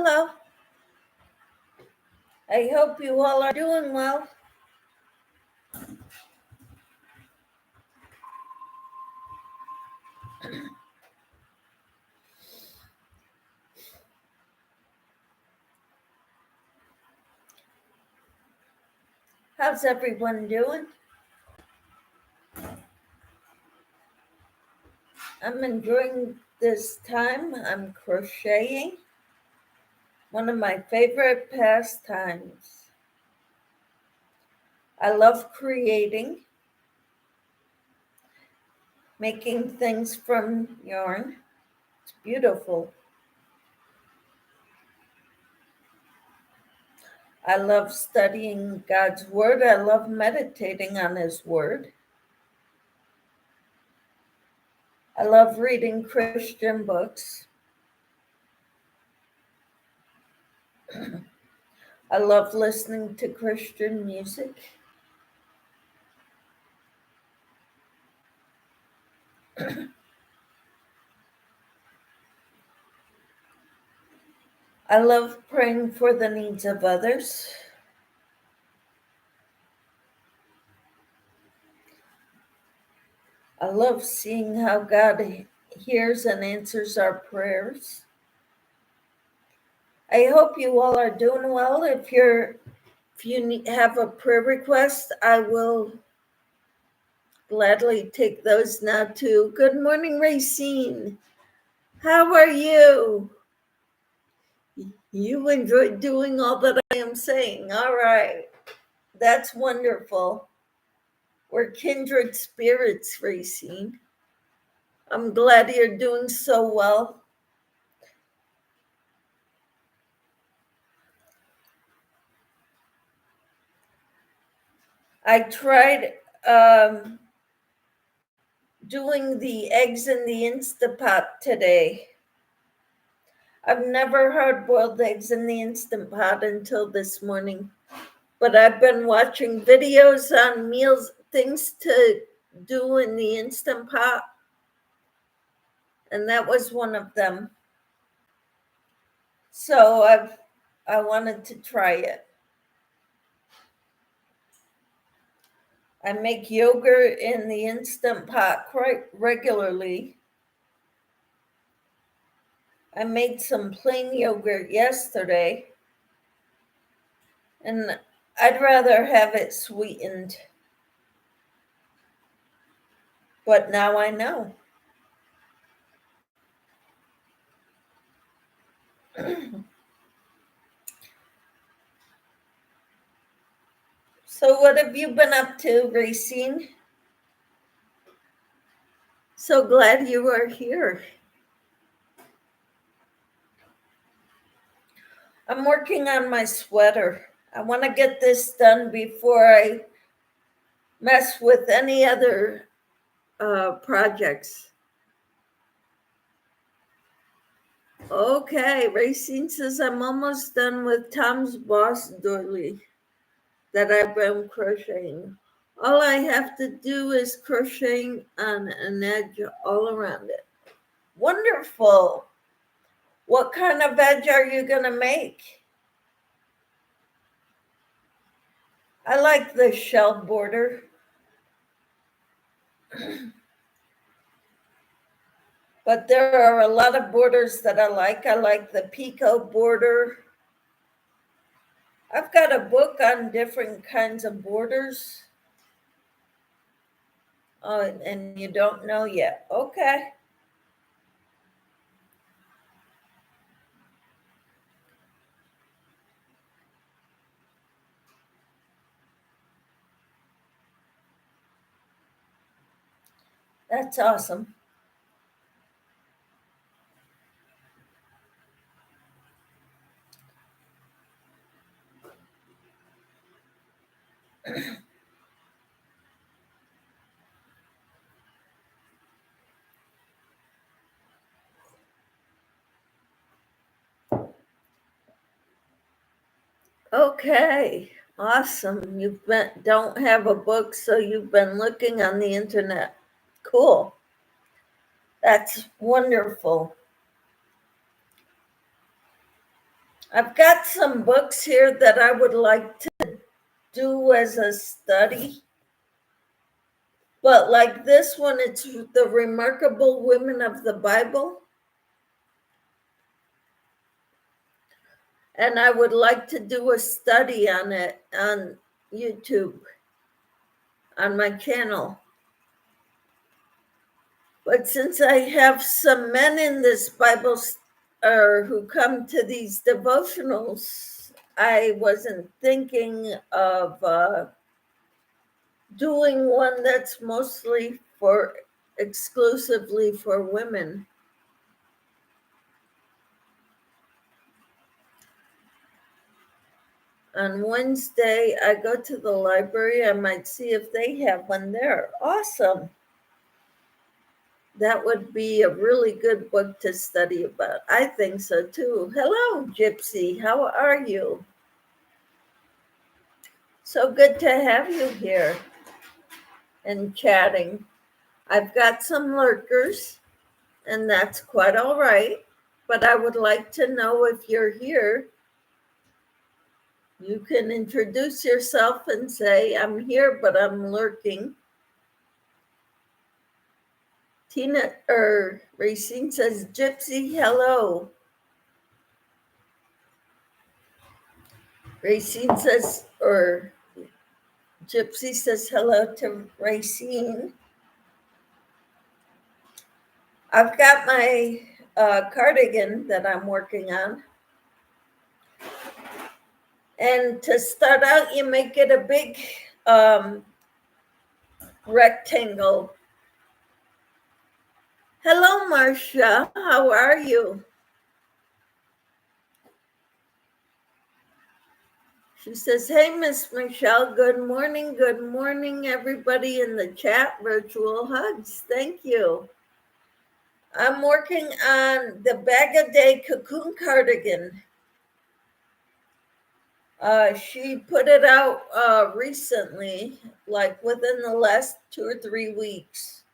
Hello. I hope you all are doing well. How's everyone doing? I'm enjoying this time. I'm crocheting, one of my favorite pastimes. I love creating, making things from yarn. It's beautiful. I love studying God's Word. I love meditating on His Word. I love reading Christian books. I love listening to Christian music. I love praying for the needs of others. I love seeing how God hears and answers our prayers. I hope you all are doing well. If you have a prayer request, I will gladly take those now too. Good morning, Racine. How are you? You enjoyed doing all that I am saying. All right. That's wonderful. We're kindred spirits, Racine. I'm glad you're doing so well. I tried doing the eggs in the Instapot today. I've never hard boiled eggs in the Instant Pot until this morning, but I've been watching videos on meals, things to do in the Instant Pot, and that was one of them. So I wanted to try it. I make yogurt in the Instant Pot quite regularly. I made some plain yogurt yesterday, and I'd rather have it sweetened. But now I know. So what have you been up to, Racine? So glad you are here. I'm working on my sweater. I want to get this done before I mess with any other projects. Okay, Racine says I'm almost done with Tom's Boss doily that I've been crocheting. All I have to do is crochet on an edge all around it. Wonderful. What kind of edge are you going to make? I like the shell border. But there are a lot of borders that I like. I like the picot border. I've got a book on different kinds of borders. Oh, and you don't know yet. Okay. That's awesome. Okay, awesome. Don't have a book, so you've been looking on the internet. Cool. That's wonderful. I've got some books here that I would like to do as a study. But like this one, it's The Remarkable Women of the Bible. And I would like to do a study on it on YouTube, on my channel. But since I have some men in this Bible or who come to these devotionals, I wasn't thinking of doing one that's mostly exclusively for women. On Wednesday, I go to the library. I might see if they have one there. Awesome. That would be a really good book to study about. I think so too. Hello, Gypsy. How are you? So good to have you here and chatting. I've got some lurkers, and that's quite all right. But I would like to know if you're here. You can introduce yourself and say, I'm here, but I'm lurking. Tina Racine says, Gypsy, hello. Racine says, or Gypsy says hello to Racine. I've got my cardigan that I'm working on. And to start out, you make it a big rectangle. Hello, Marcia. How are you? She says, hey, Miss Michelle, good morning, everybody in the chat. Virtual hugs, thank you. I'm working on the Bag-A-Day cocoon cardigan. She put it out recently, like within the last 2 or 3 weeks.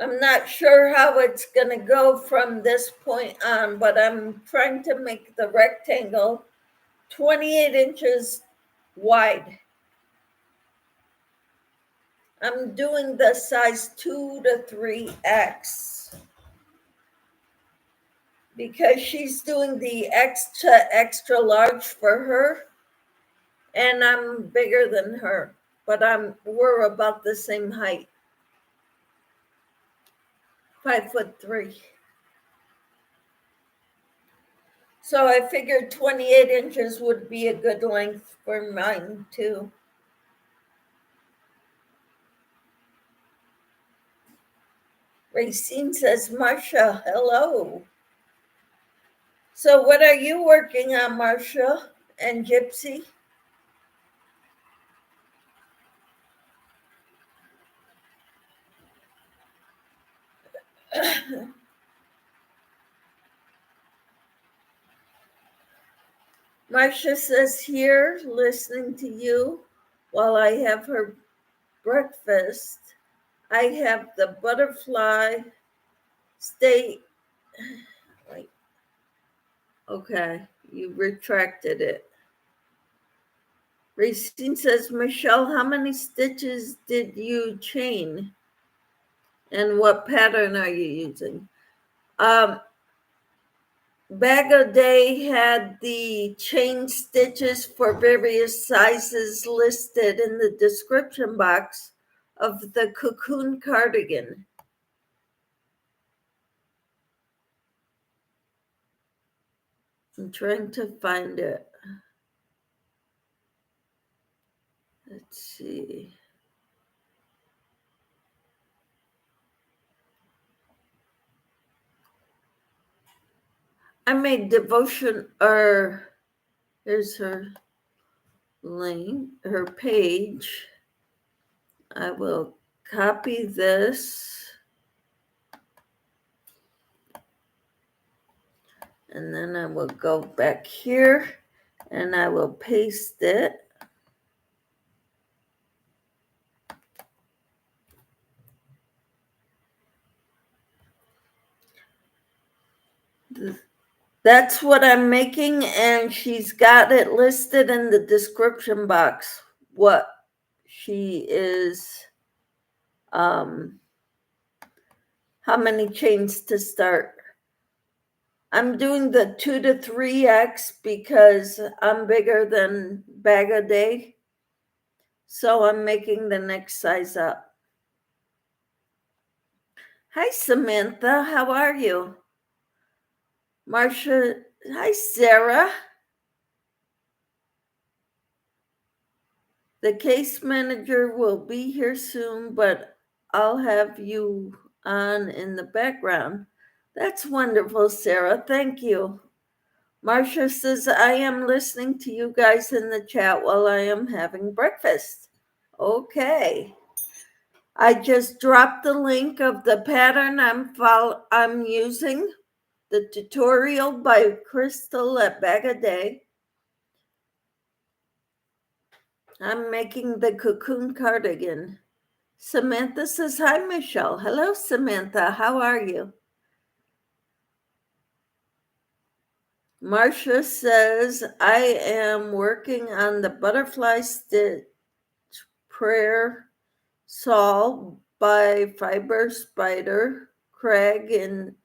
I'm not sure how it's going to go from this point on, but I'm trying to make the rectangle 28 inches wide. I'm doing the size 2 to 3X because she's doing the extra large for her, and I'm bigger than her, but we're about the same height. 5'3". So I figured 28 inches would be a good length for mine too. Racine says, Marcia, hello. So what are you working on, Marcia and Gypsy? Marcia says, here, listening to you while I have her breakfast. I have the butterfly stay. Wait. Okay, you retracted it. Racine says, Michelle, how many stitches did you chain? And what pattern are you using? Bag-A-Day had the chain stitches for various sizes listed in the description box of the cocoon cardigan. I'm trying to find it. Let's see. I made devotion, or here's her link, her page. I will copy this. And then I will go back here and I will paste it. That's what I'm making, and she's got it listed in the description box what she is, how many chains to start. I'm doing the 2 to 3x because I'm bigger than bag a day, so I'm making the next size up. Hi, Samantha. How are you? Marcia. Hi, Sarah. The case manager will be here soon, but I'll have you on in the background. That's wonderful, Sarah. Thank you. Marcia says, I am listening to you guys in the chat while I am having breakfast. Okay. I just dropped the link of the pattern I'm using, the tutorial by Crystal at Bag a Day. I'm making the cocoon cardigan. Samantha says, hi, Michelle. Hello, Samantha. How are you? Marcia says, I am working on the butterfly stitch prayer Saul by Fiber Spider, Craig in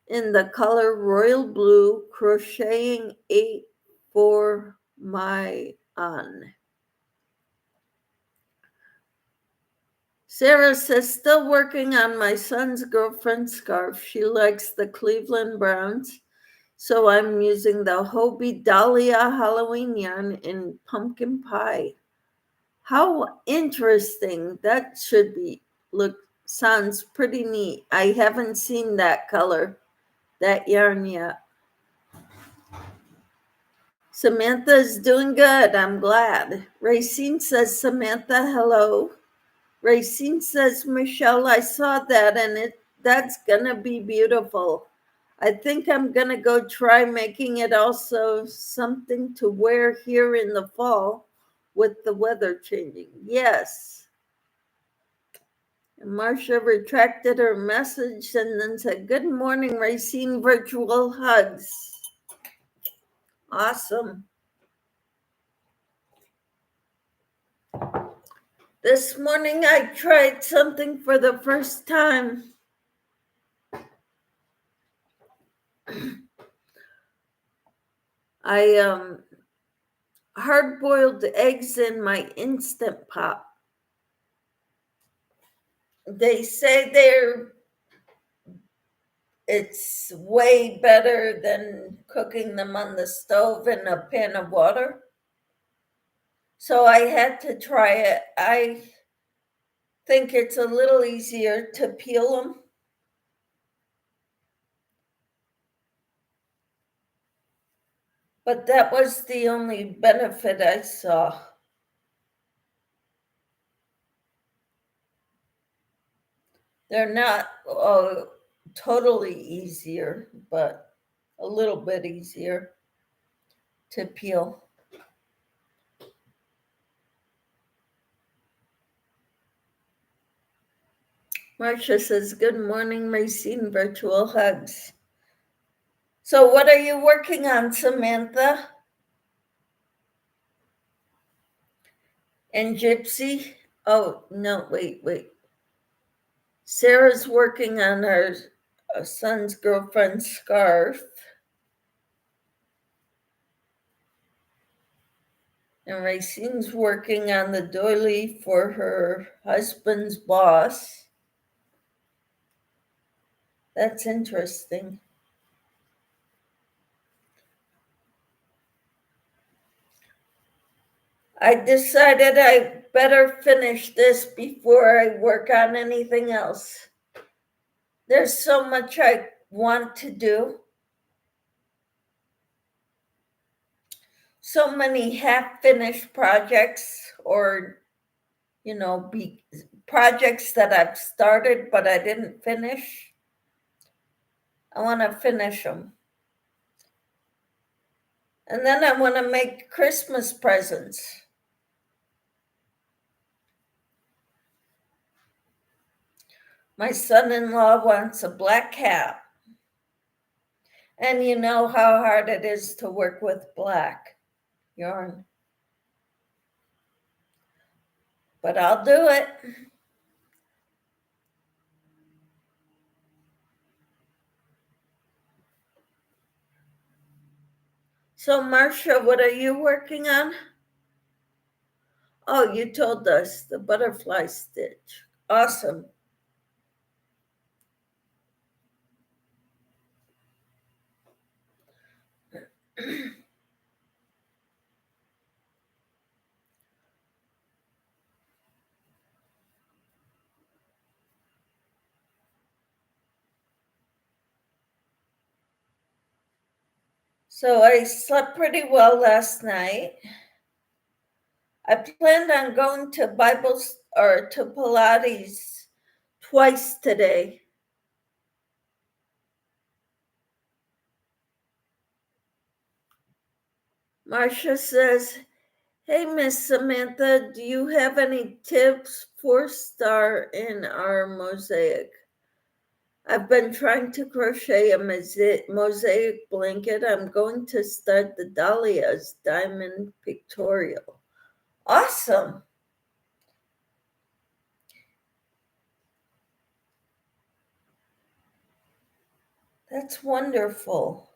the color royal blue, crocheting 8 for my on. Sarah says, still working on my son's girlfriend scarf. She likes the Cleveland Browns. So I'm using the Hobie Dahlia Halloween yarn in pumpkin pie. How interesting. That should be, sounds pretty neat. I haven't seen that color, that yarn yet. Samantha's doing good. I'm glad. Racine says, Samantha, hello. Racine says, Michelle, I saw that and that's gonna be beautiful. I think I'm gonna go try making it also something to wear here in the fall with the weather changing. Yes. And Marcia retracted her message and then said, good morning, Racine, virtual hugs. Awesome. This morning I tried something for the first time. I hard-boiled eggs in my Instant Pot. They say it's way better than cooking them on the stove in a pan of water. So I had to try it. I think it's a little easier to peel them. But that was the only benefit I saw. They're not totally easier, but a little bit easier to peel. Marcia says, good morning, Racine, virtual hugs. So what are you working on, Samantha? And Gypsy? Oh, no, wait. Sarah's working on her son's girlfriend's scarf. And Racine's working on the doily for her husband's boss. That's interesting. I decided I better finish this before I work on anything else. There's so much I want to do. So many half-finished projects or, projects that I've started but I didn't finish. I want to finish them. And then I want to make Christmas presents. My son-in-law wants a black hat. And you know how hard it is to work with black yarn. But I'll do it. So, Marcia, what are you working on? Oh, you told us the butterfly stitch. Awesome. So I slept pretty well last night. I planned on going to to Pilates twice today. Marcia says, "Hey, Miss Samantha, do you have any tips for star in our mosaic? I've been trying to crochet a mosaic blanket. I'm going to start the Dahlia's Diamond Pictorial." Awesome. That's wonderful.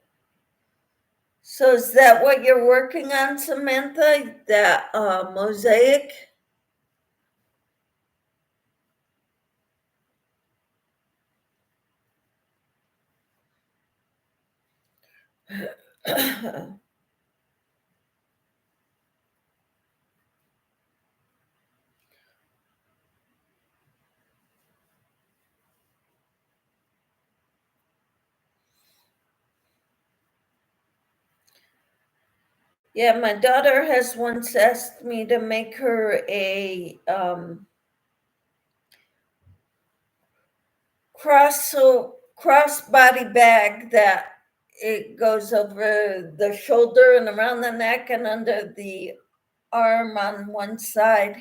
So is that what you're working on, Samantha? That mosaic? Yeah, my daughter has once asked me to make her a crossbody bag that it goes over the shoulder and around the neck and under the arm on one side.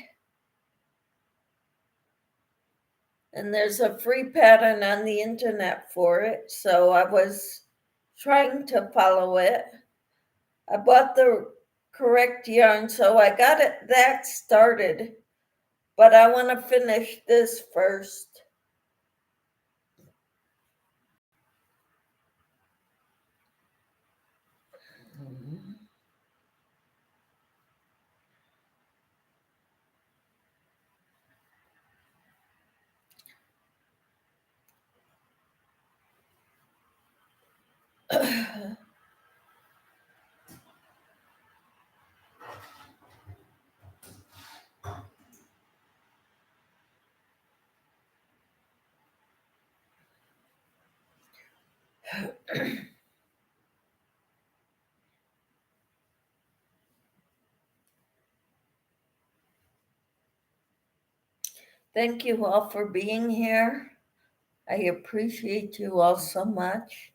And there's a free pattern on the internet for it. So I was trying to follow it. I bought the correct yarn, so I got that started, but I want to finish this first. Thank you all for being here. I appreciate you all so much.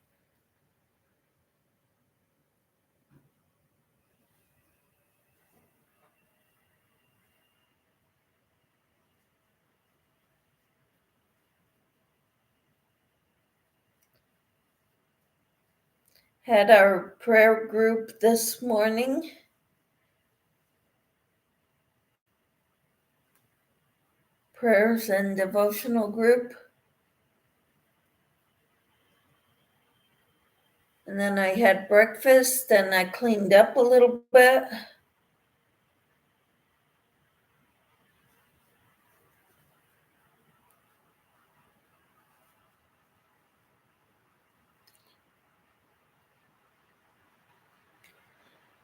Had our prayer group this morning. Prayers and devotional group. And then I had breakfast and I cleaned up a little bit.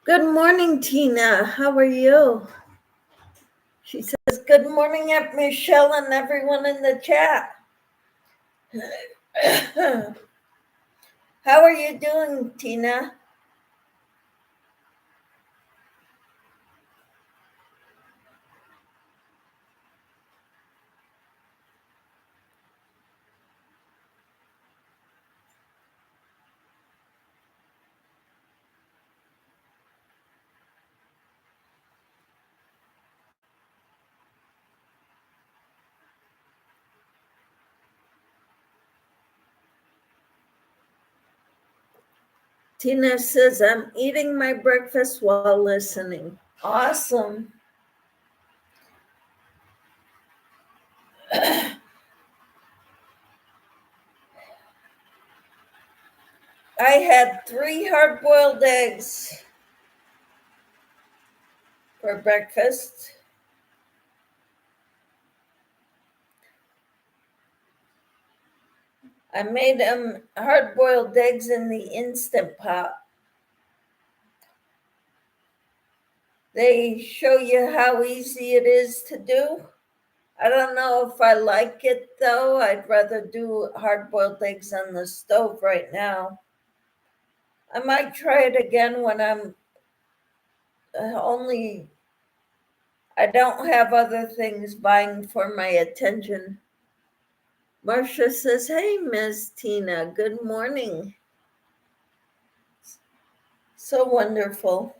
Good morning, Tina. How are you? She says, "Good morning, Michelle and everyone in the chat." How are you doing, Tina? Tina says, I'm eating my breakfast while listening. Awesome. I had 3 hard-boiled eggs for breakfast. I made them hard-boiled eggs in the Instant Pot. They show you how easy it is to do. I don't know if I like it though. I'd rather do hard-boiled eggs on the stove right now. I might try it again when I'm I don't have other things vying for my attention. Marcia says, hey, Miss Tina, good morning. So wonderful.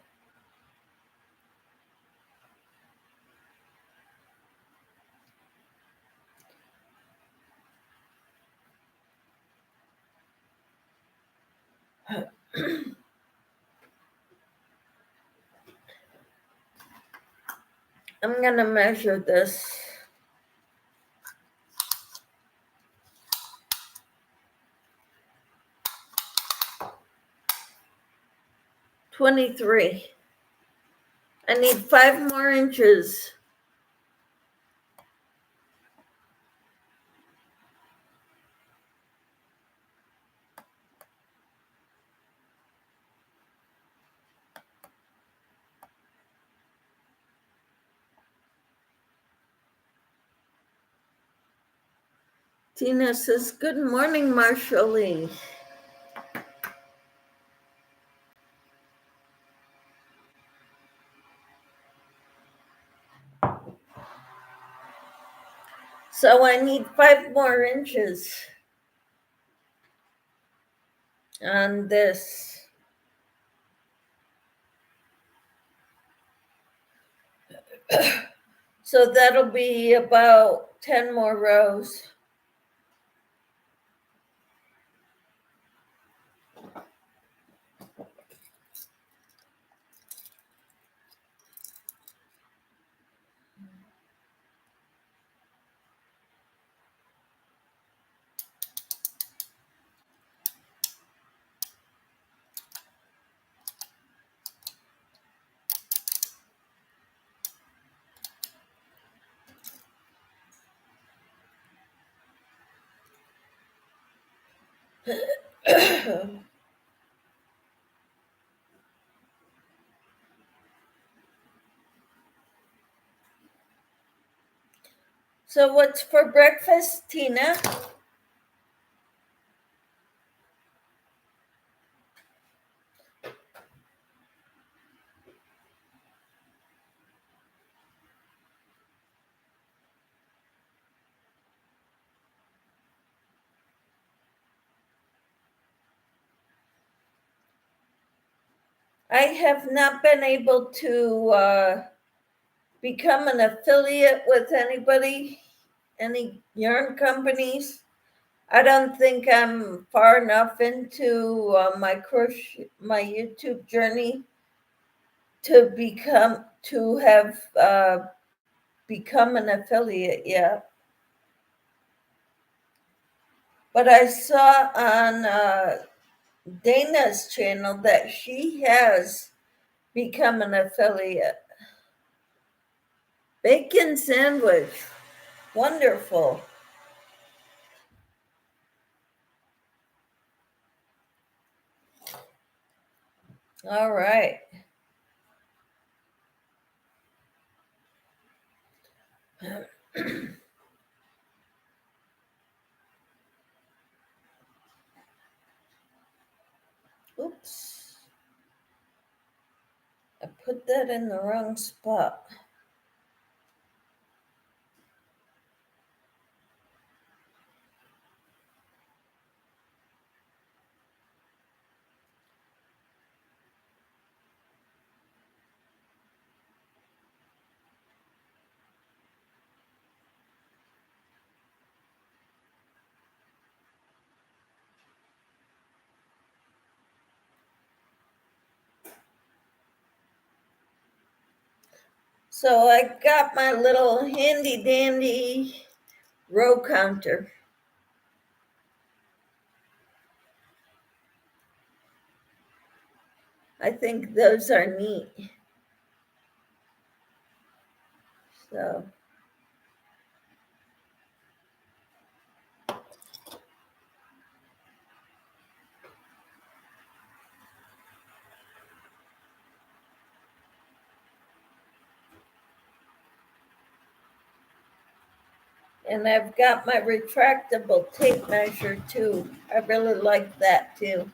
I'm going to measure this. 23. I need 5 more inches. Tina says, good morning, Marshall. So I need 5 more inches on this. So that'll be about 10 more rows. So what's for breakfast, Tina? I have not been able to become an affiliate with anybody, any yarn companies. I don't think I'm far enough into my YouTube journey to have become an affiliate yet. But I saw on Dana's channel that she has become an affiliate. Bacon sandwich. Wonderful. All right. Oops. I put that in the wrong spot. So I got my little handy dandy row counter. I think those are neat. So and I've got my retractable tape measure too. I really like that too.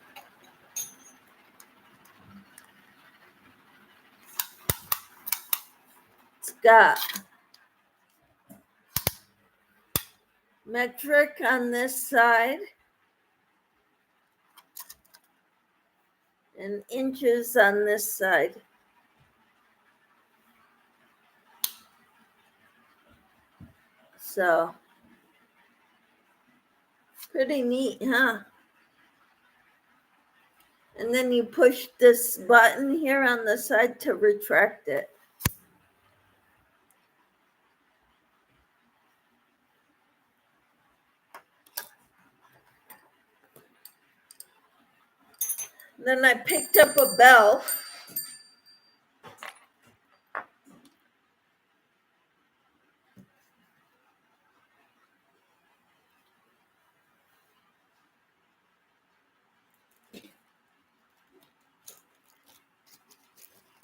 It's got metric on this side and inches on this side. So pretty neat, huh? And then you push this button here on the side to retract it. Then I picked up a bell.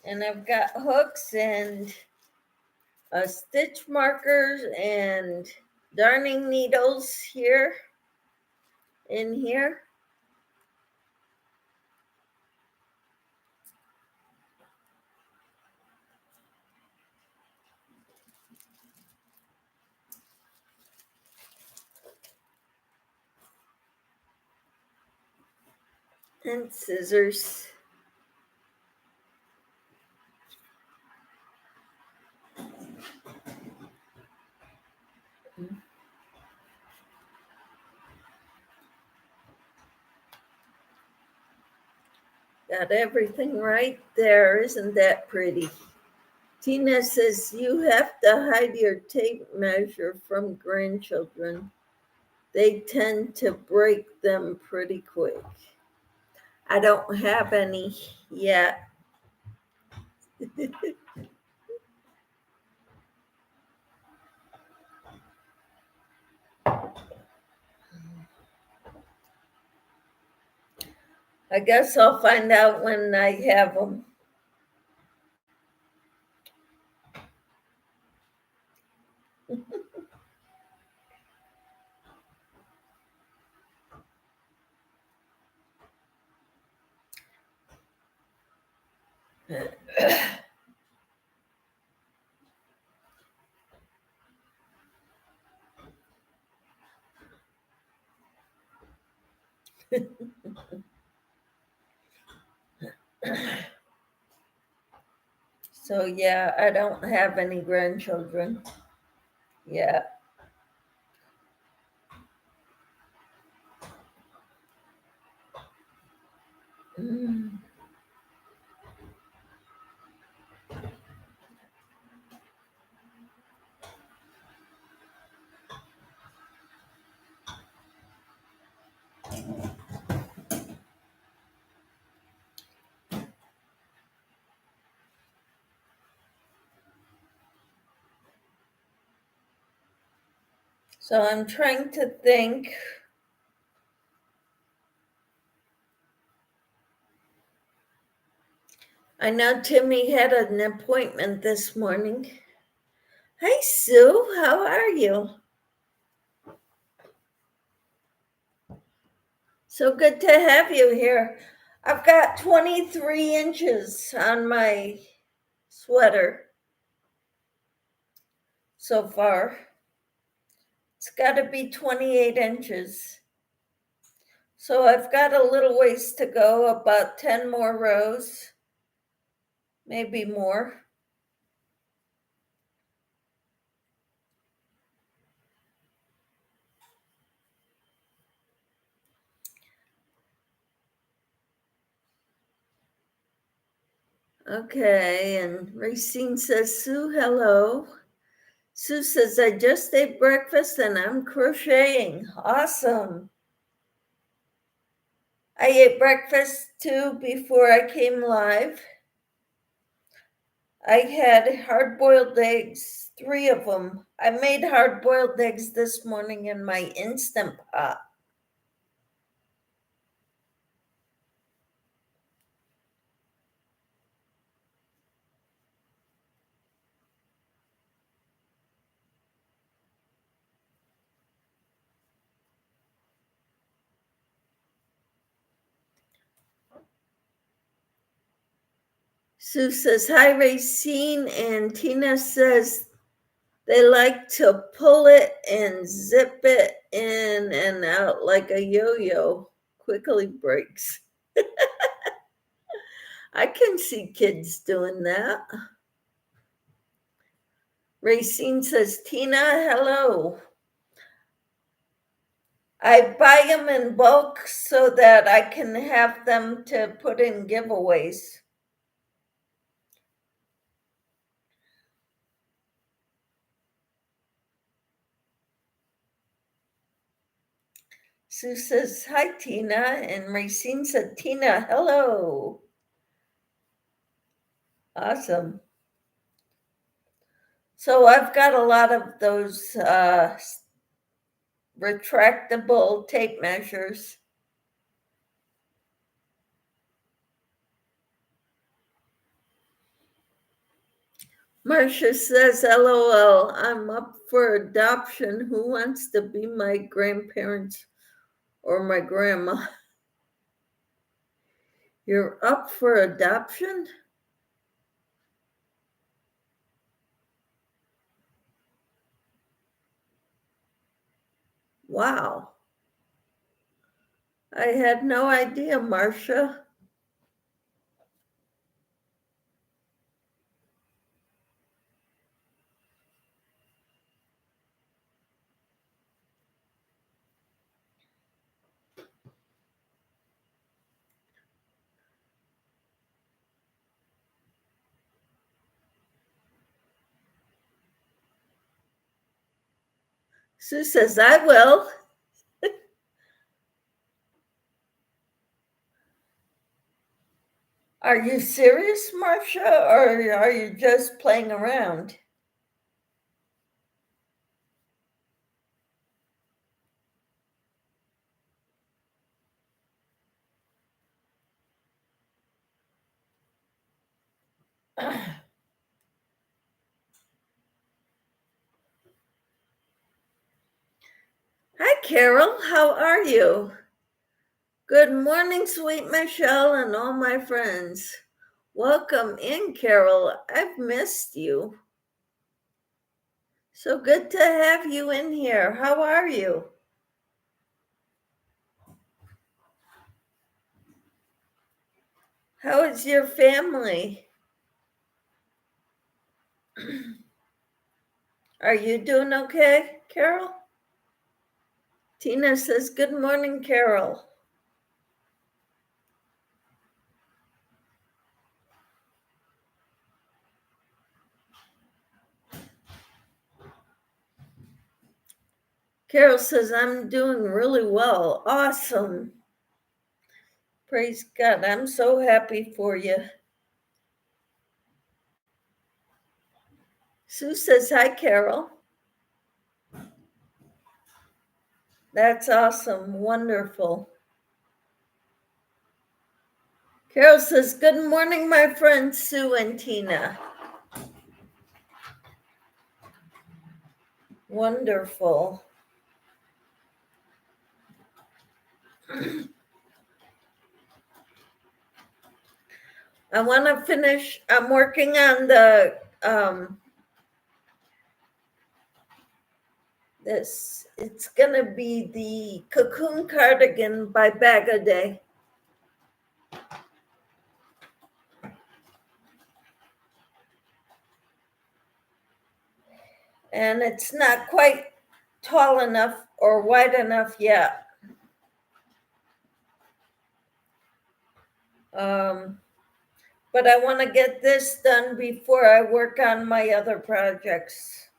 And I've got hooks and stitch markers and darning needles here in here. And scissors. Got everything right there. Isn't that pretty? Tina says you have to hide your tape measure from grandchildren. They tend to break them pretty quick. I don't have any yet. I guess I'll find out when I have them. So yeah, I don't have any grandchildren yet. Mm. So I'm trying to think. I know Timmy had an appointment this morning. Hi, Sue. How are you? So good to have you here. I've got 23 inches on my sweater so far. It's got to be 28 inches. So I've got a little ways to go, about 10 more rows, maybe more. Okay, and Racine says, Sue, hello. Sue says, I just ate breakfast and I'm crocheting. Awesome. I ate breakfast too before I came live. I had hard-boiled eggs, 3 of them. I made hard-boiled eggs this morning in my Instant Pot. Sue says, hi, Racine. And Tina says, they like to pull it and zip it in and out like a yo-yo. Quickly breaks. I can see kids doing that. Racine says, Tina, hello. I buy them in bulk so that I can have them to put in giveaways. Sue says, hi, Tina. And Racine said, Tina, hello. Awesome. So I've got a lot of those retractable tape measures. Marcia says, LOL, I'm up for adoption. Who wants to be my grandparents or my grandma? You're up for adoption? Wow. I had no idea, Marcia. Sue says, I will. Are you serious, Marcia, or are you just playing around? Hi, Carol. How are you? Good morning, sweet Michelle and all my friends. Welcome in, Carol. I've missed you. So good to have you in here. How are you? How is your family? Are you doing okay, Carol? Tina says, good morning, Carol. Carol says, I'm doing really well. Awesome. Praise God. I'm so happy for you. Sue says, hi, Carol. That's awesome. Wonderful. Carol says, good morning, my friends Sue and Tina. Wonderful. I want to finish. I'm working on the this. It's gonna be the cocoon cardigan by Bag a Day. And it's not quite tall enough or wide enough yet. But I want to get this done before I work on my other projects.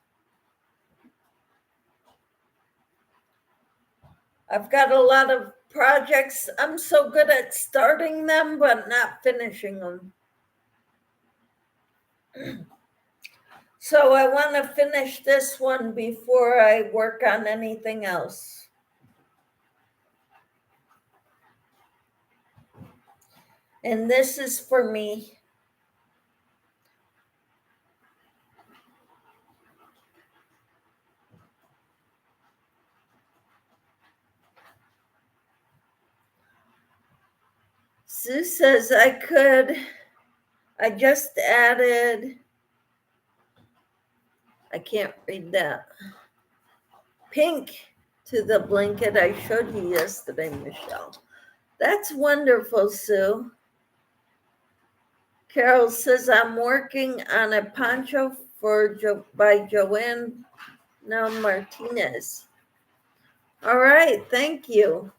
I've got a lot of projects. I'm so good at starting them, but not finishing them. So I want to finish this one before I work on anything else. And this is for me. Sue says I just added, I can't read that, pink to the blanket I showed you yesterday, Michelle. That's wonderful, Sue. Carol says I'm working on a poncho by Joanne Martinez. All right, thank you.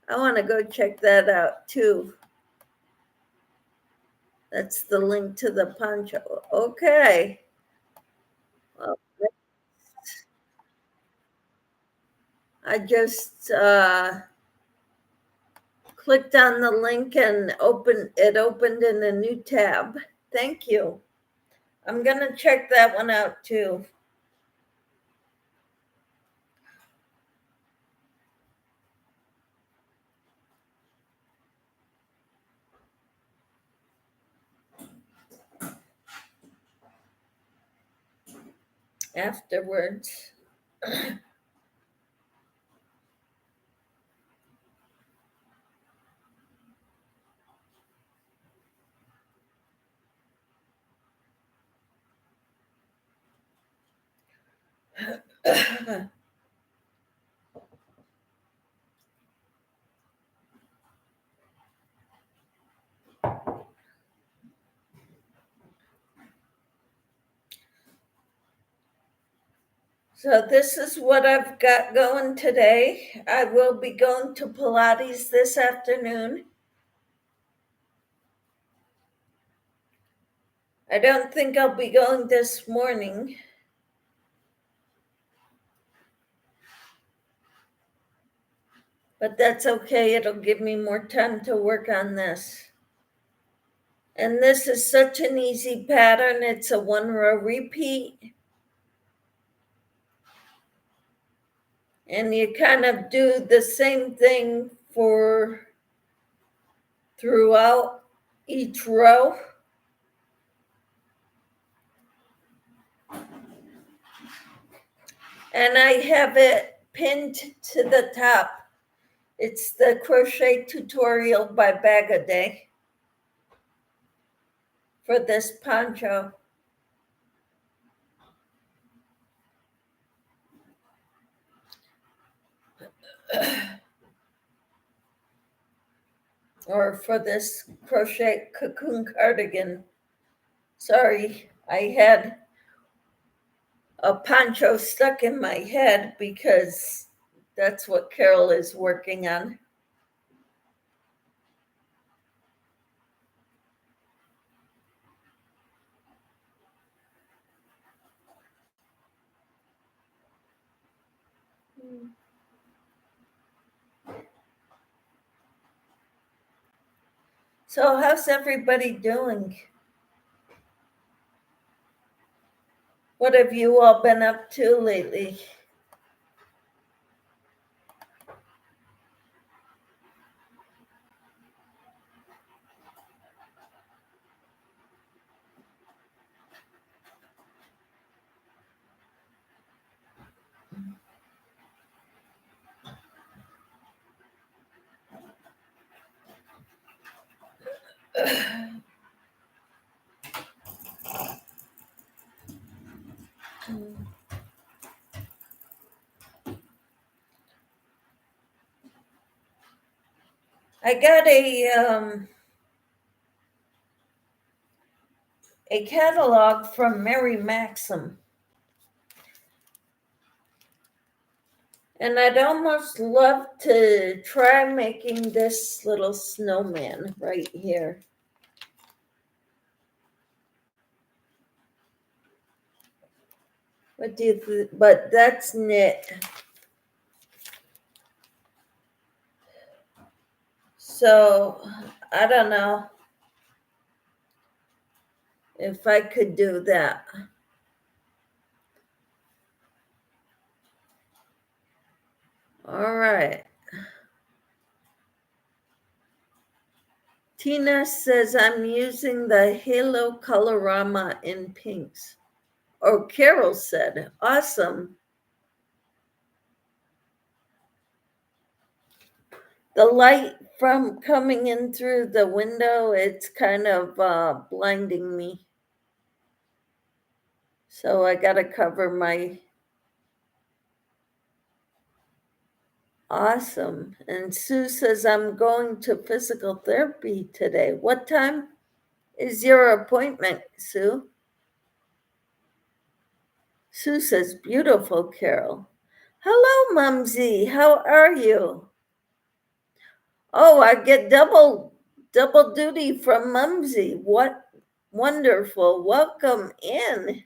I want to go check that out too. That's the link to the poncho. Okay. Well, I just clicked on the link and it opened in a new tab. Thank you. I'm going to check that one out too. Afterwards. So this is what I've got going today. I will be going to Pilates this afternoon. I don't think I'll be going this morning. But that's okay. It'll give me more time to work on this. And this is such an easy pattern. It's a 1-row repeat. And you kind of do the same thing throughout each row. And I have it pinned to the top. It's the crochet tutorial by Bag a Day for this poncho. Or for this crochet cocoon cardigan. Sorry, I had a poncho stuck in my head because that's what Carol is working on. So how's everybody doing? What have you all been up to lately? I got a catalog from Mary Maxim. And I'd almost love to try making this little snowman right here. What do you but that's knit. So I don't know if I could do that. All right. Tina says I'm using the Halo Colorama in pinks. Oh, Carol said, awesome. The light from coming in through the window, it's kind of blinding me. So I got to cover my... Awesome. And Sue says, I'm going to physical therapy today. What time is your appointment, Sue? Sue says, beautiful, Carol. Hello, Mumsy. How are you? Oh, I get double duty from Mumsy. What wonderful. Welcome in.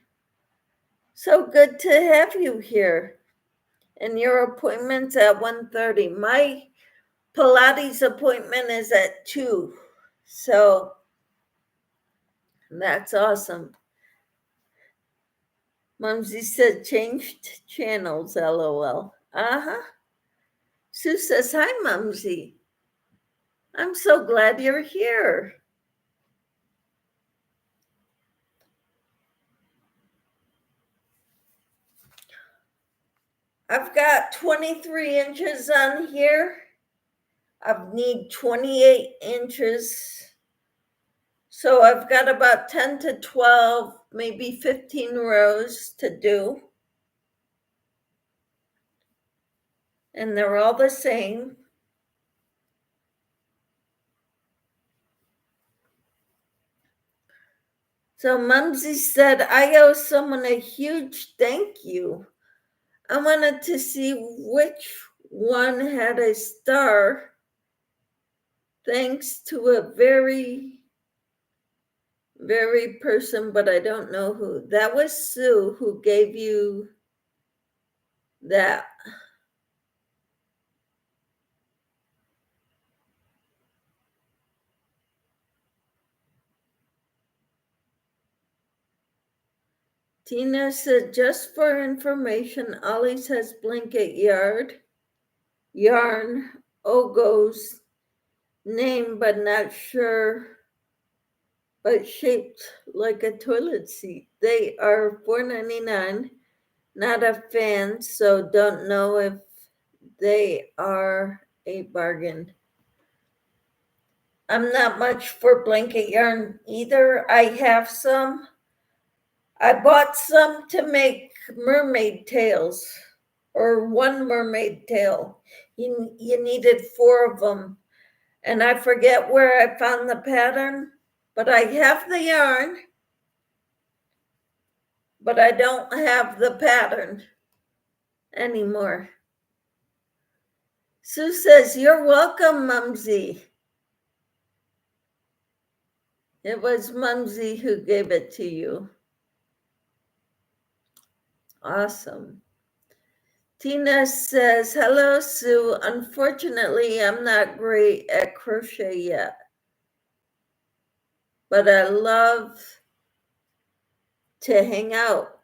So good to have you here. And your appointment's at 1:30. My Pilates appointment is at 2. So that's awesome. Mumsy said changed channels, LOL. Uh-huh. Sue says, hi, Mumsy. I'm so glad you're here. I've got 23 inches on here. I need 28 inches. So I've got about 10 to 12, maybe 15 rows to do. And they're all the same. So Mumsy said, I owe someone a huge thank you. I wanted to see which one had a star. Thanks to a very person, but I don't know who. That was Sue who gave you that. Tina said, just for information, Ollie's has blanket yarn, Ogo's name, but not sure, but shaped like a toilet seat. They are $4.99. Not a fan, so don't know if they are a bargain. I'm not much for blanket yarn either. I have some. I bought some to make mermaid tails, or one mermaid tail. You needed 4 of them. And I forget where I found the pattern, but I have the yarn, but I don't have the pattern anymore. Sue says, you're welcome, Mumsy. It was Mumsy who gave it to you. Awesome. Tina says, hello, Sue. Unfortunately, I'm not great at crochet yet, but I love to hang out.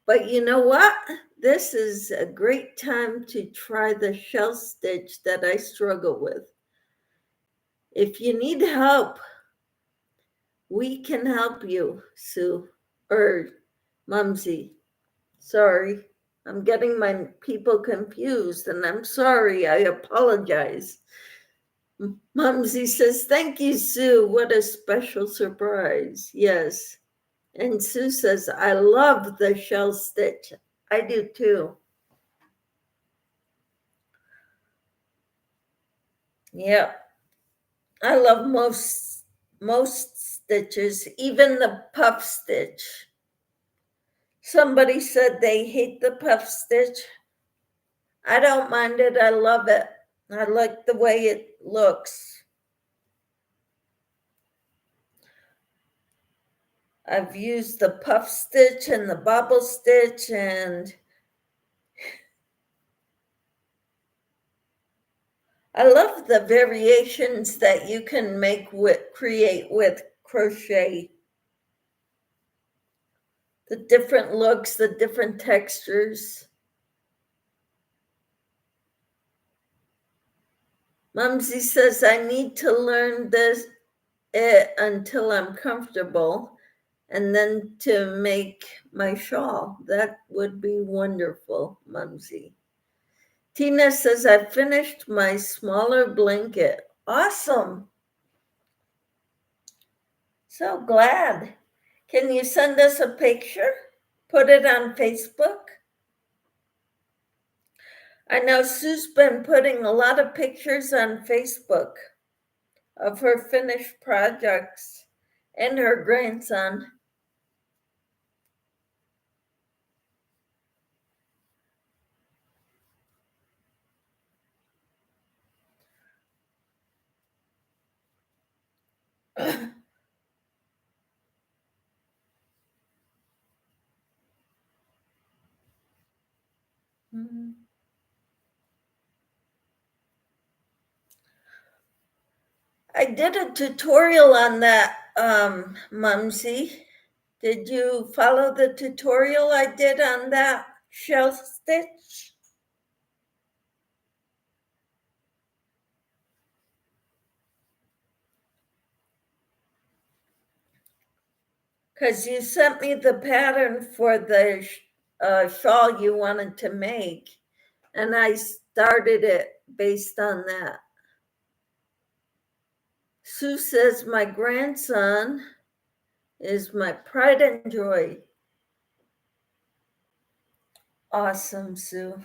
But you know what? This is a great time to try the shell stitch that I struggle with. If you need help, we can help you, Sue, or Mumsy. Sorry, I'm getting my people confused, and I'm sorry. I apologize. Mumsy says, thank you, Sue. What a special surprise. Yes. And Sue says, I love the shell stitch. I do too. Yeah. I love most stitches, even the puff stitch. Somebody said they hate the puff stitch. I don't mind it. I love it. I like the way it looks. I've used the puff stitch and the bobble stitch, and I love the variations that you can create with crochet. The different looks, the different textures. Mumsy says, I need to learn it until I'm comfortable and then to make my shawl. That would be wonderful, Mumsy. Tina says, I finished my smaller blanket. Awesome. So glad. Can you send us a picture? Put it on Facebook? I know Sue's been putting a lot of pictures on Facebook of her finished projects and her grandson. I did a tutorial on that, Mumsy. Did you follow the tutorial I did on that shell stitch? Because you sent me the pattern for the shawl you wanted to make, and I started it based on that. Sue says, my grandson is my pride and joy. Awesome, Sue.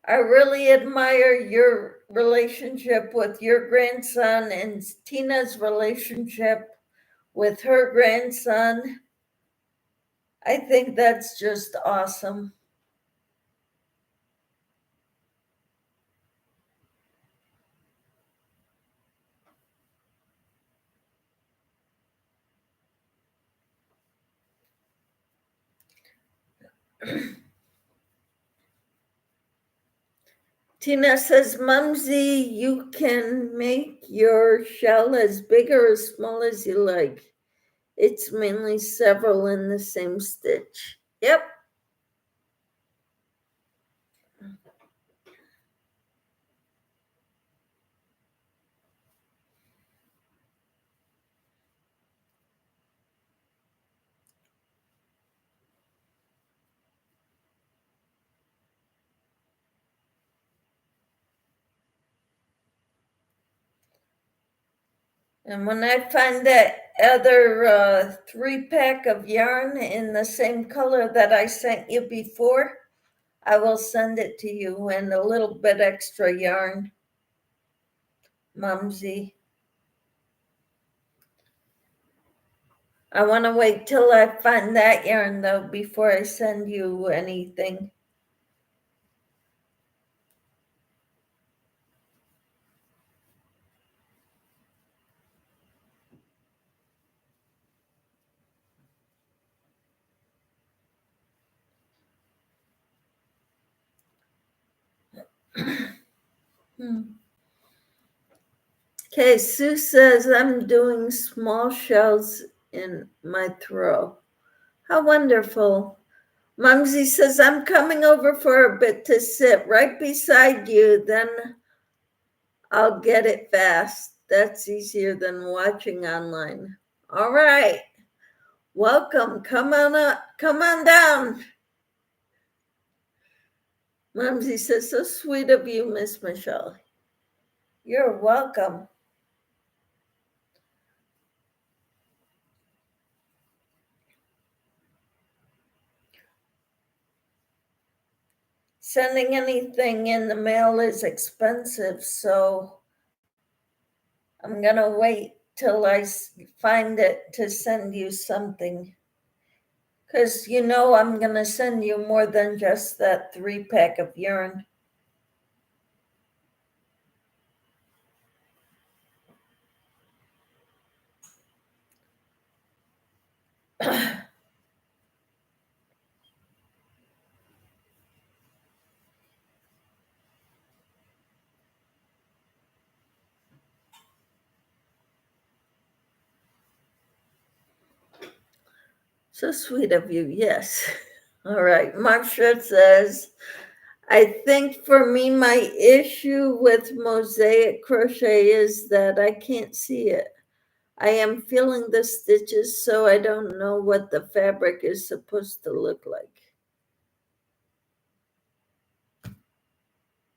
I really admire your relationship with your grandson and Tina's relationship with her grandson. I think that's just awesome. Tina says, Mumsy, you can make your shell as big or as small as you like. It's mainly several in the same stitch. Yep. And when I find that other 3-pack of yarn in the same color that I sent you before, I will send it to you and a little bit extra yarn, Mumsy. I want to wait till I find that yarn, though, before I send you anything. Okay, Sue says, I'm doing small shells in my throw. How wonderful. Mumsy says, I'm coming over for a bit to sit right beside you, then I'll get it fast. That's easier than watching online. All right. Welcome. Come on up. Come on down. Mumsy says, so sweet of you, Miss Michelle. You're welcome. Sending anything in the mail is expensive, so I'm going to wait till I find it to send you something. Because you know I'm going to send you more than just that 3-pack of yarn. So sweet of you, yes. All right, Marcia says, I think for me, my issue with mosaic crochet is that I can't see it. I am feeling the stitches, so I don't know what the fabric is supposed to look like.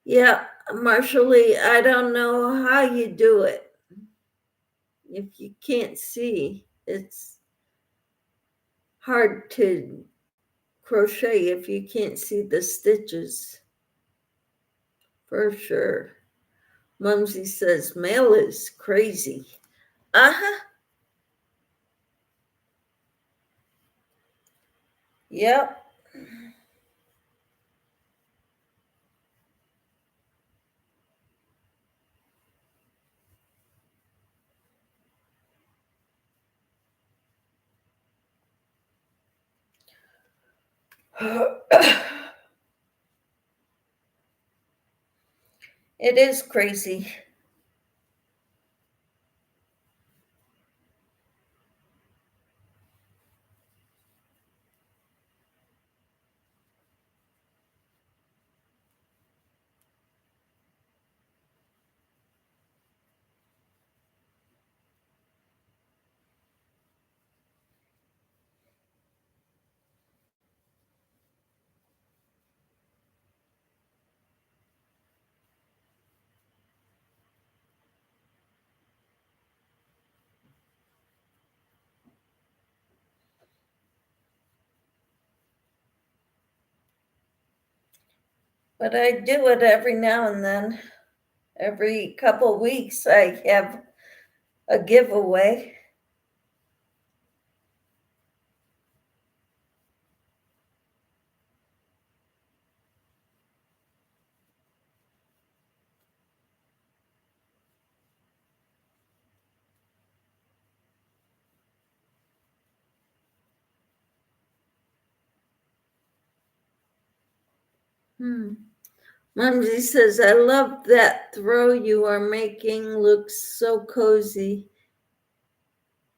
Yeah, Marshall, I don't know how you do it. If you can't see, it's hard to crochet if you can't see the stitches. For sure. Mumsy says, mail is crazy. Uh-huh. Yep. It is crazy. But I do it every now and then. Every couple weeks, I have a giveaway. Mumsy says, I love that throw you are making. Looks so cozy.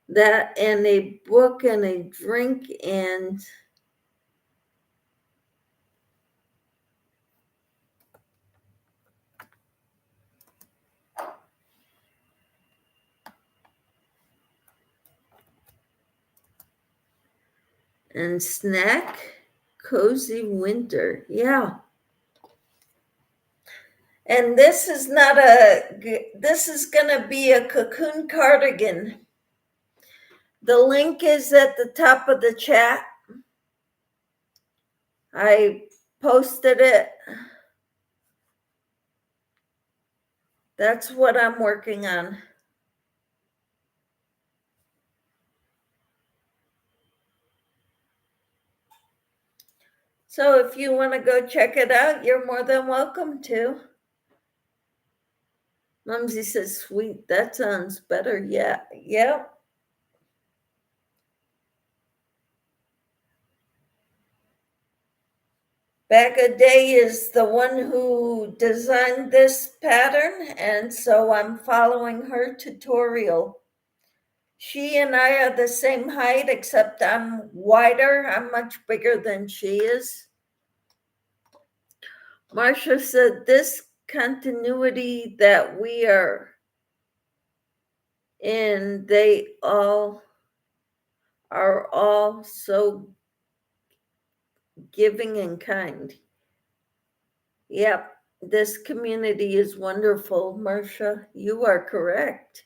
That and a book and a drink and snack. Cozy winter. Yeah. And this is not this is gonna be a cocoon cardigan. The link is at the top of the chat. I posted it. That's what I'm working on. So if you want to go check it out, you're more than welcome to. Mumsy says, sweet, that sounds better. Yeah, yep. Back a Day is the one who designed this pattern, and so I'm following her tutorial. She and I are the same height, except I'm wider. I'm much bigger than she is. Marcia said, this continuity that we are in, they all are all so giving and kind. Yep, this community is wonderful, Marcia. You are correct.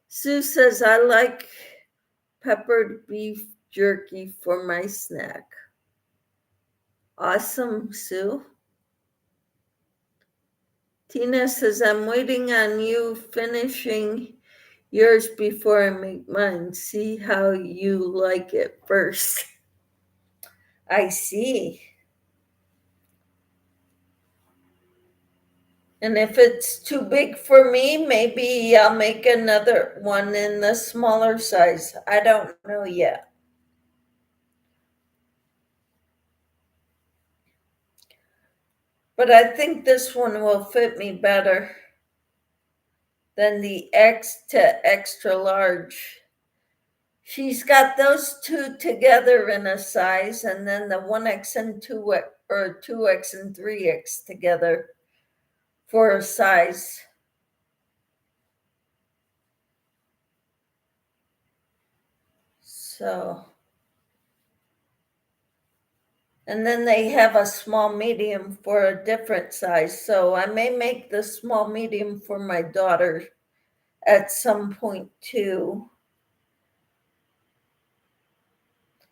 Sue says, I like peppered beef jerky for my snack. Awesome, Sue. Tina says, I'm waiting on you finishing yours before I make mine. See how you like it first. I see. And if it's too big for me, maybe I'll make another one in the smaller size. I don't know yet. But I think this one will fit me better than the X to extra large. She's got those two together in a size, and then the 1X and 2X, or 2X and 3X together for a size. So, and then they have a small medium for a different size. So I may make the small medium for my daughter at some point too,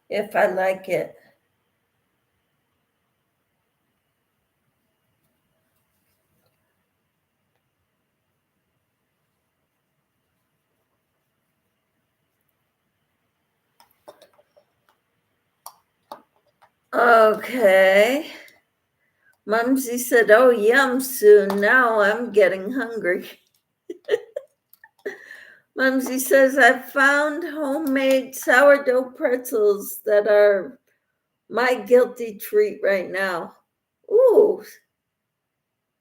if I like it. Okay. Mumsy said, "Oh, yum, Sue. Now I'm getting hungry." Mumsy says, "I found homemade sourdough pretzels that are my guilty treat right now." Ooh,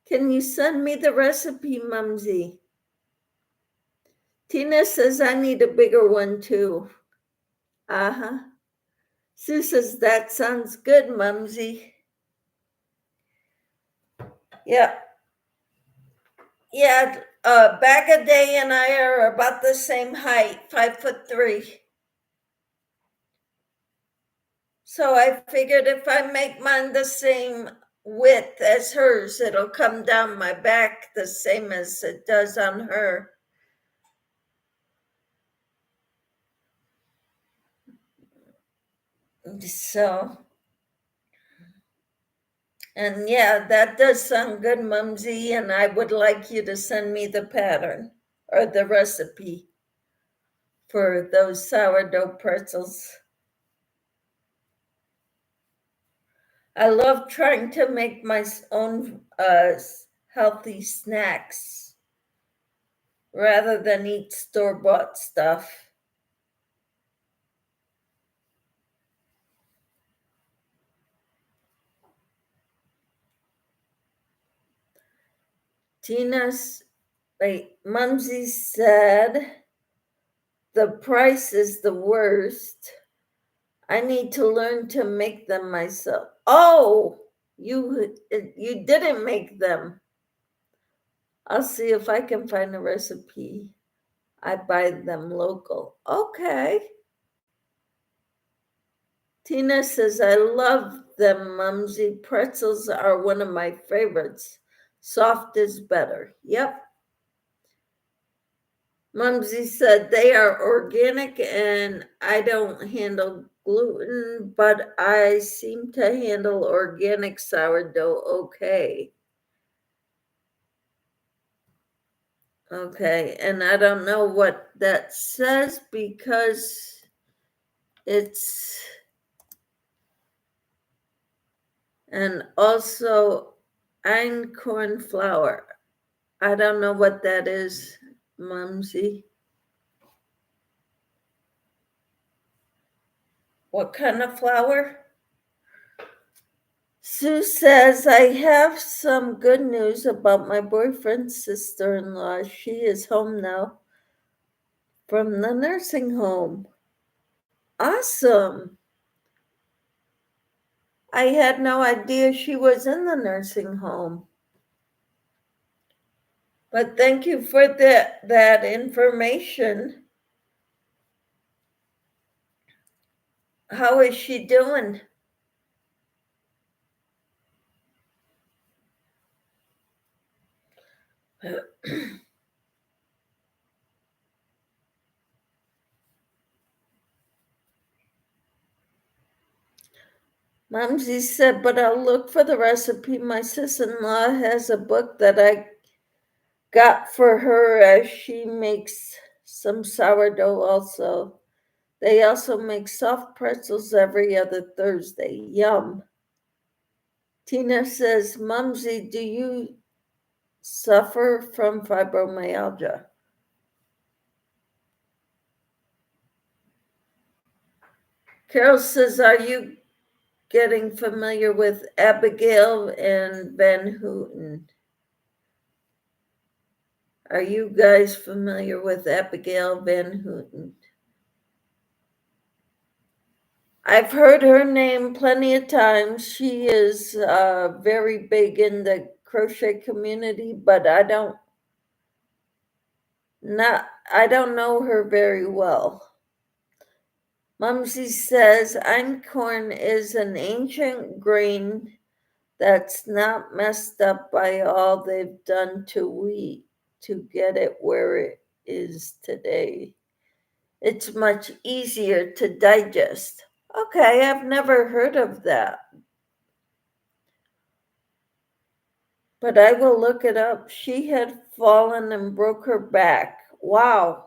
can you send me the recipe, Mumsy? Tina says, "I need a bigger one too." Uh-huh. Sue says, "That sounds good, Mumsy." Yeah. Yeah, Bag a Day and I are about the same height, 5'3". So I figured if I make mine the same width as hers, it'll come down my back the same as it does on her. So, and yeah, that does sound good, Mumsy. And I would like you to send me the pattern or the recipe for those sourdough pretzels. I love trying to make my own healthy snacks rather than eat store-bought stuff. Mumsy said the price is the worst. I need to learn to make them myself. Oh, you didn't make them. I'll see if I can find a recipe. I buy them local. Okay. Tina says, "I love them, Mumsy. Pretzels are one of my favorites. Soft is better." Yep. Mumsy said, "They are organic and I don't handle gluten, but I seem to handle organic sourdough okay." Okay, and I don't know what that says because it's, and also einkorn flour. I don't know what that is, Mumsy. What kind of flour? Sue says, "I have some good news about my boyfriend's sister-in-law. She is home now from the nursing home." Awesome. I had no idea she was in the nursing home. But thank you for that information. How is she doing? Mumsy said, "But I'll look for the recipe. My sister-in-law has a book that I got for her as she makes some sourdough also. They also make soft pretzels every other Thursday. Yum." Tina says, "Mumsy, do you suffer from fibromyalgia?" Carol says, "Are you getting familiar with Abigail and Van Houten?" Are you guys familiar with Abigail Van Houten? I've heard her name plenty of times. She is very big in the crochet community, but I don't know her very well. Mumsy says einkorn is an ancient grain that's not messed up by all they've done to wheat to get it where it is today. It's much easier to digest. Okay, I've never heard of that, but I will look it up. She had fallen and broke her back. Wow.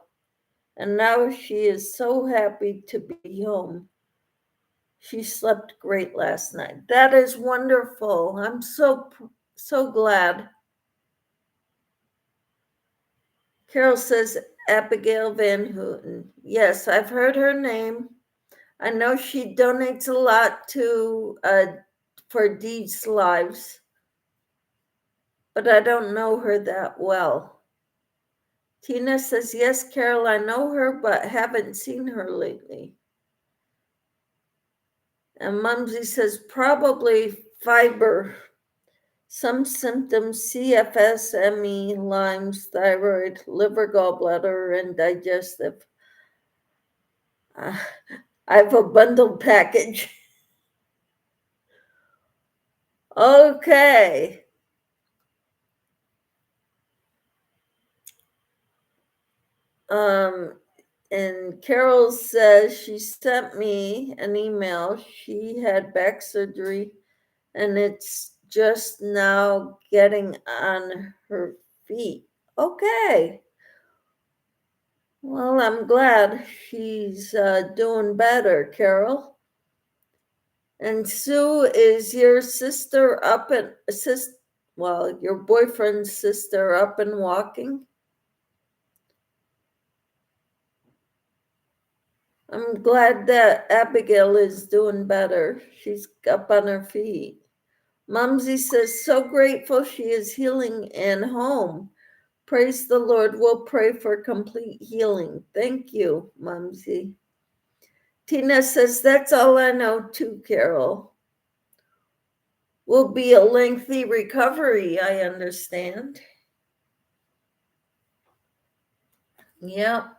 And now she is so happy to be home. She slept great last night. That is wonderful. I'm so glad. Carol says Abigail Van Houten. Yes, I've heard her name. I know she donates a lot to for Deeds Lives, but I don't know her that well. Tina says, yes, Carol, I know her, but haven't seen her lately. And Mumsy says, probably fiber. Some symptoms, CFS, ME, Lyme's, thyroid, liver, gallbladder, and digestive. I have a bundled package. Okay. And Carol says she sent me an email. She had back surgery and it's just now getting on her feet. Okay. Well, I'm glad she's doing better, Carol. And Sue, is your sister up and your boyfriend's sister up and walking? I'm glad that Abigail is doing better. She's up on her feet. Mumsy says, so grateful she is healing and home. Praise the Lord. We'll pray for complete healing. Thank you, Mumsy. Tina says, that's all I know too, Carol. Will be a lengthy recovery, I understand. Yep.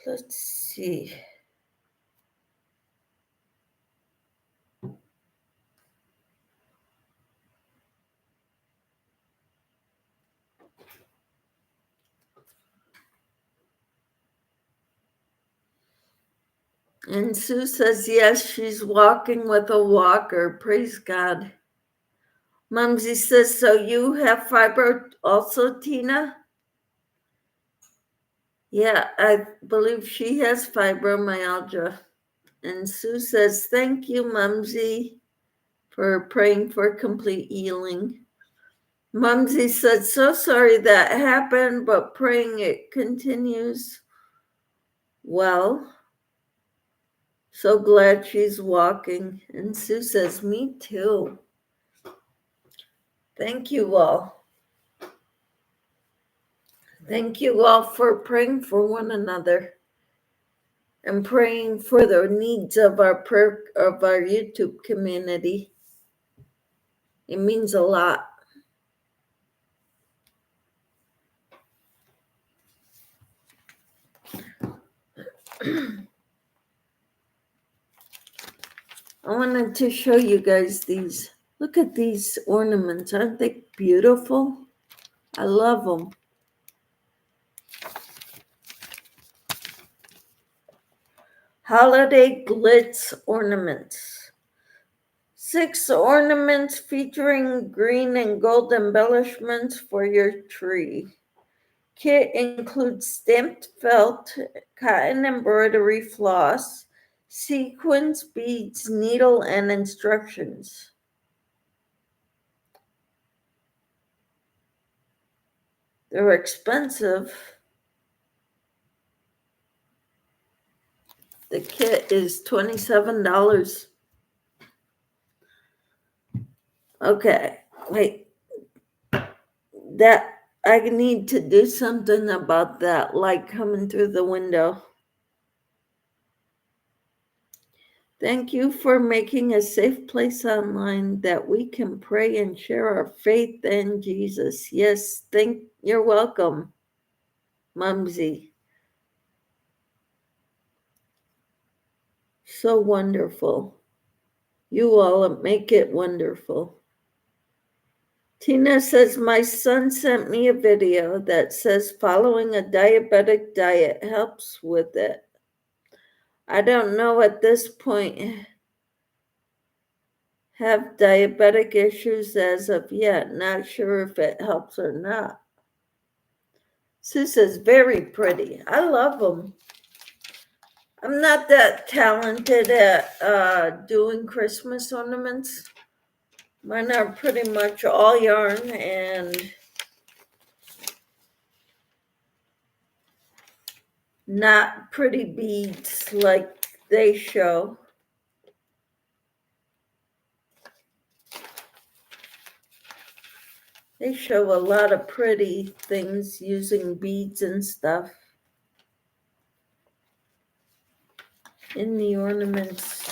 Let's see. And Sue says, yes, she's walking with a walker. Praise God. Mumsy says, so you have fibro also, Tina? Yeah, I believe she has fibromyalgia. And Sue says, thank you, Mumsy, for praying for complete healing. Mumsy said, so sorry that happened, but praying it continues. Well, so glad she's walking. And Sue says, me too. Thank you all. Thank you all for praying for one another and praying for the needs of our YouTube community. It means a lot. I wanted to show you guys these. Look at these ornaments. Aren't they beautiful? I love them. Holiday glitz ornaments. 6 ornaments featuring green and gold embellishments for your tree. Kit includes stamped felt, cotton embroidery floss, sequins, beads, needle, and instructions. They're expensive. The kit is $27. Okay, wait. That I need to do something about that light coming through the window. Thank you for making a safe place online that we can pray and share our faith in Jesus. Yes, you're welcome, Mumsy. So wonderful. You all make it wonderful. Tina says, my son sent me a video that says following a diabetic diet helps with it. I don't know at this point have diabetic issues as of yet. Not sure if it helps or not. Sue says, very pretty. I love them. I'm not that talented at doing Christmas ornaments. Mine are pretty much all yarn and not pretty beads like they show. They show a lot of pretty things using beads and stuff in the ornaments.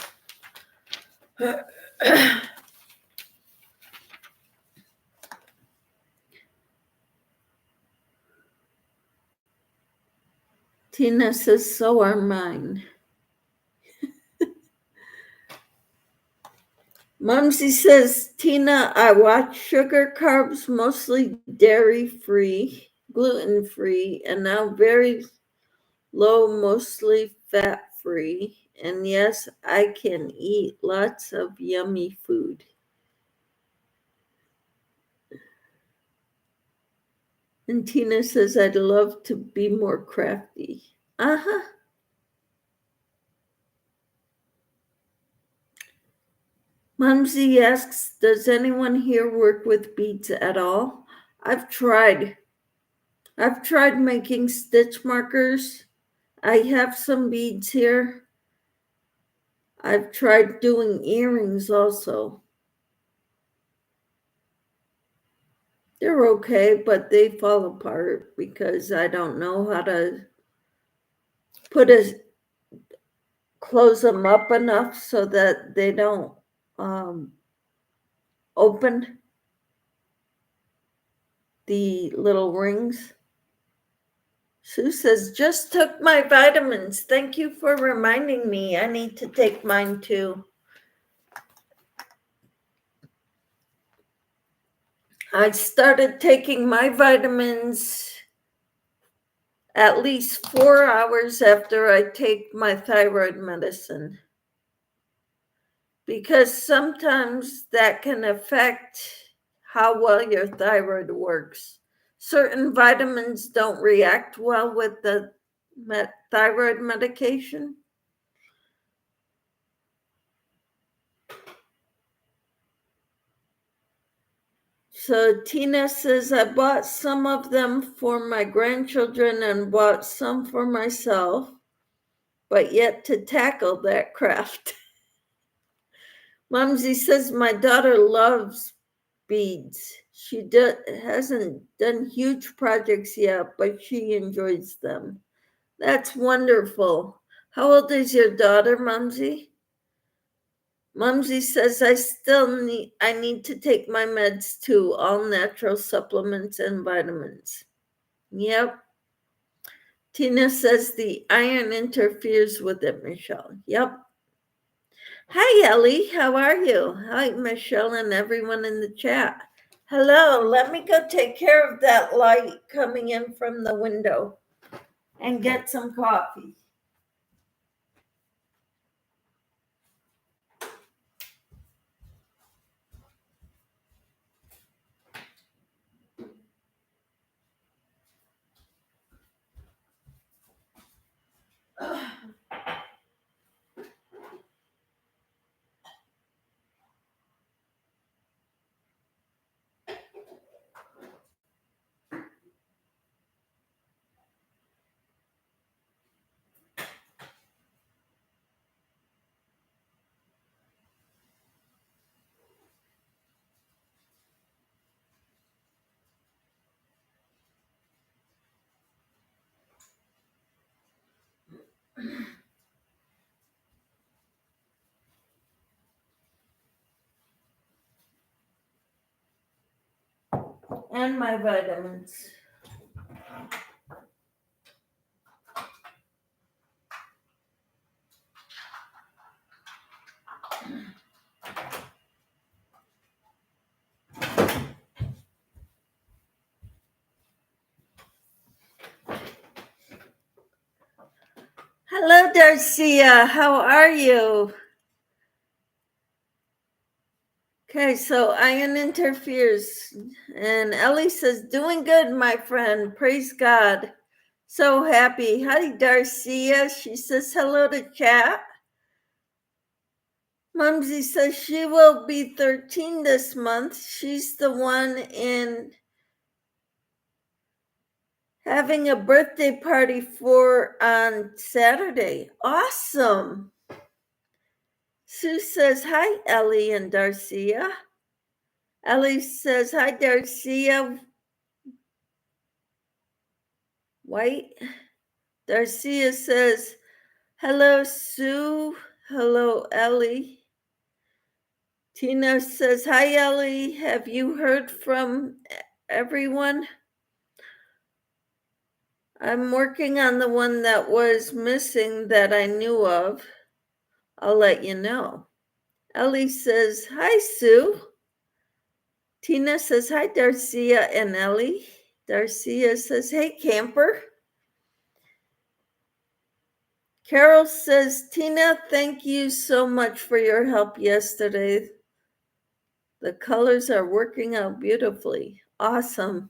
Tina says, so are mine. Mumsy says, Tina, I watch sugar carbs, mostly dairy-free, gluten-free, and now very low, mostly fat-free. And yes, I can eat lots of yummy food. And Tina says, I'd love to be more crafty. Uh-huh. Mumsy asks, does anyone here work with beads at all? I've tried. I've tried making stitch markers. I have some beads here. I've tried doing earrings also. They're okay, but they fall apart because I don't know how to close them up enough so that they don't open the little rings. Sue says, just took my vitamins. Thank you for reminding me. I need to take mine too. I started taking my vitamins at least 4 hours after I take my thyroid medicine, because sometimes that can affect how well your thyroid works. Certain vitamins don't react well with the thyroid medication. So Tina says, I bought some of them for my grandchildren and bought some for myself, but yet to tackle that craft. Mumsy says, my daughter loves beads. She hasn't done huge projects yet, but she enjoys them. That's wonderful. How old is your daughter, Mumsy? Mumsy says, I need to take my meds too, all natural supplements and vitamins. Yep. Tina says the iron interferes with it, Michelle. Yep. Hi, Ellie. How are you? Hi, Michelle and everyone in the chat. Hello. Let me go take care of that light coming in from the window and get some coffee. and my vitamins. Hello, Darcia. How are you? Okay, so Ian interferes, and Ellie says, "Doing good, my friend. Praise God. So happy." Hi, Darcia. She says hello to chat. Mumsy says she will be 13 this month. She's the one in having a birthday party for on Saturday. Awesome. Sue says, "Hi, Ellie and Darcia." Ellie says, "Hi, Darcia." White. Darcia says, "Hello, Sue. Hello, Ellie." Tina says, "Hi, Ellie. Have you heard from everyone?" I'm working on the one that was missing that I knew of. I'll let you know. Ellie says, "Hi, Sue." Tina says, "Hi, Darcia and Ellie." Darcia says, "Hey, camper." Carol says, "Tina, thank you so much for your help yesterday. The colors are working out beautifully." Awesome.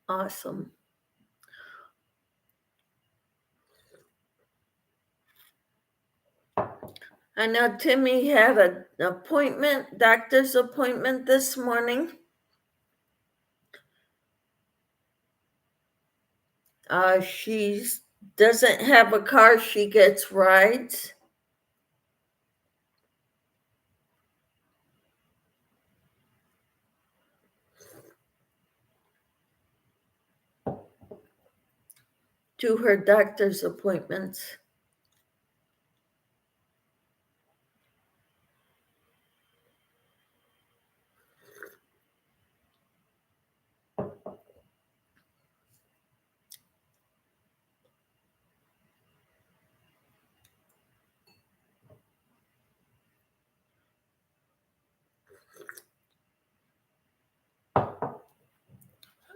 Awesome. I know Timmy had an appointment, doctor's appointment this morning. She doesn't have a car, she gets rides. To her doctor's appointments.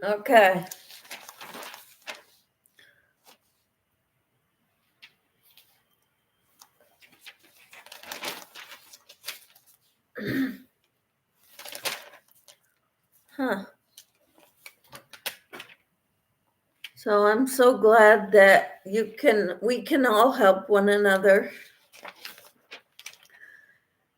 Okay. Huh. So I'm so glad that we can all help one another.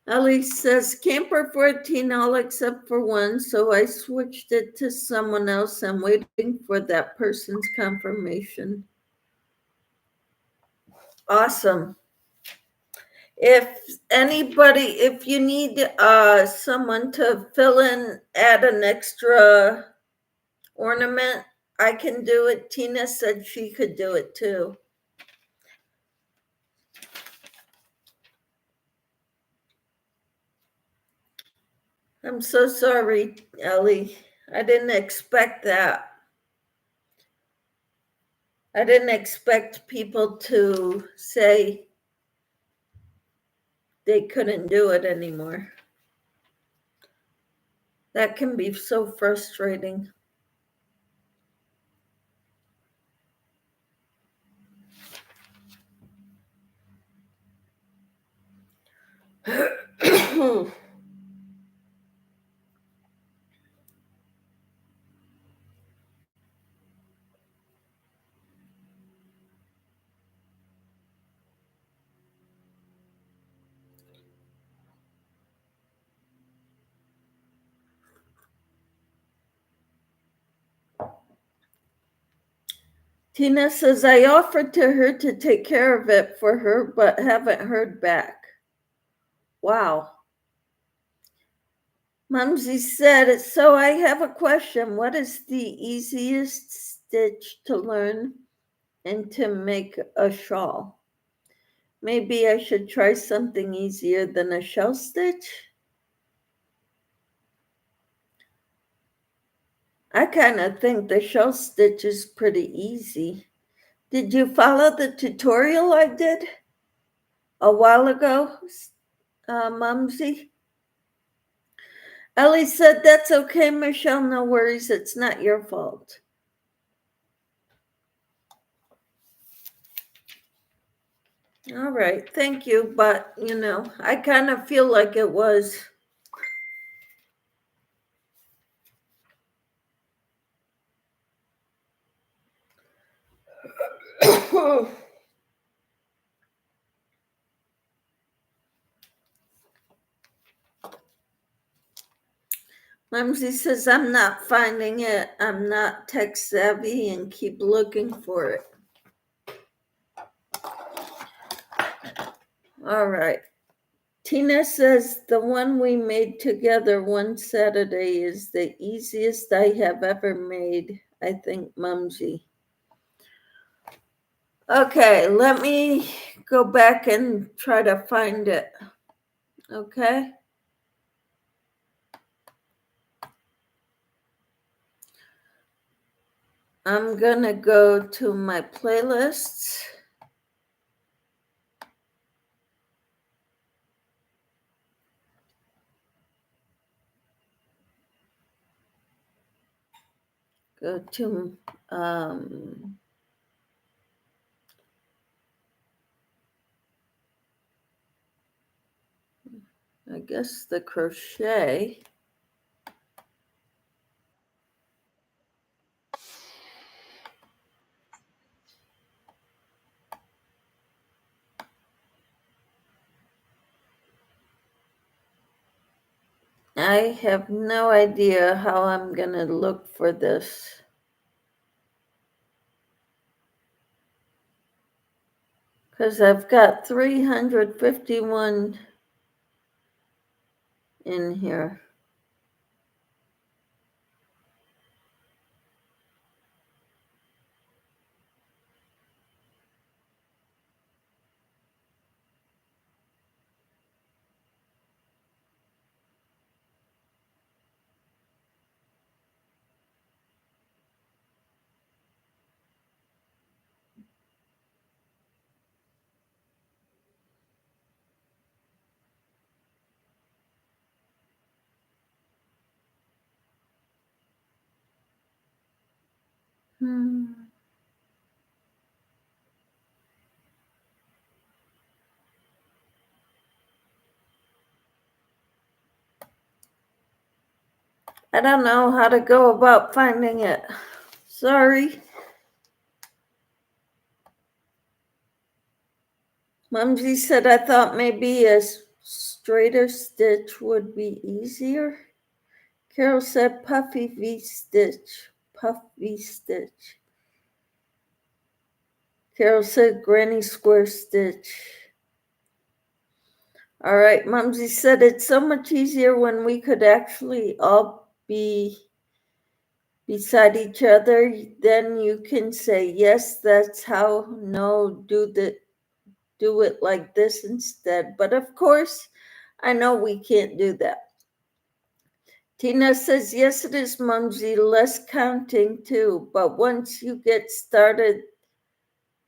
Ellie says, "Camper 14, all except for one, so I switched it to someone else. I'm waiting for that person's confirmation." Awesome. If you need someone to fill in, add an extra ornament, I can do it. Tina said she could do it too. I'm so sorry, Ellie. I didn't expect that. I didn't expect people to say they couldn't do it anymore. That can be so frustrating. Tina says, "I offered to her to take care of it for her, but haven't heard back." Wow. Mumsy said, so I have a question. What is the easiest stitch to learn and to make a shawl? Maybe I should try something easier than a shell stitch. I kind of think the shell stitch is pretty easy. Did you follow the tutorial I did a while ago, Mumsy? Ellie said, that's okay, Michelle, no worries, it's not your fault. All right, thank you, but I kind of feel like it was. Mumsy says, I'm not finding it. I'm not tech savvy and keep looking for it. All right. Tina says, the one we made together one Saturday is the easiest I have ever made, I think, Mumsy. Okay, let me go back and try to find it. Okay. I'm gonna go to my playlists. Go to I guess the crochet. I have no idea how I'm gonna look for this. Because I've got 351 in here. I don't know how to go about finding it. Sorry. Mumsy said I thought maybe a straighter stitch would be easier. Carol said puffy V stitch. Puff V stitch. Carol said granny square stitch. All right, Mumsy said it's so much easier when we could actually all be beside each other. Then you can say, yes, that's how, no, do it like this instead. But of course, I know we can't do that. Tina says, yes, it is, Mumsy, less counting too. But once you get started,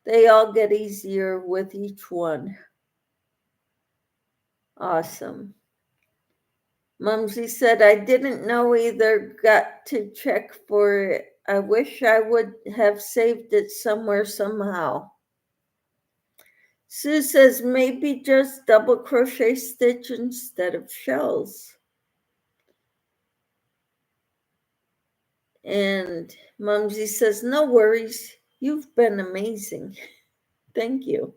they all get easier with each one. Awesome. Mumsy said, I didn't know either, got to check for it. I wish I would have saved it somewhere somehow. Sue says, maybe just double crochet stitch instead of shells. And Mumsy says, no worries, you've been amazing. Thank you.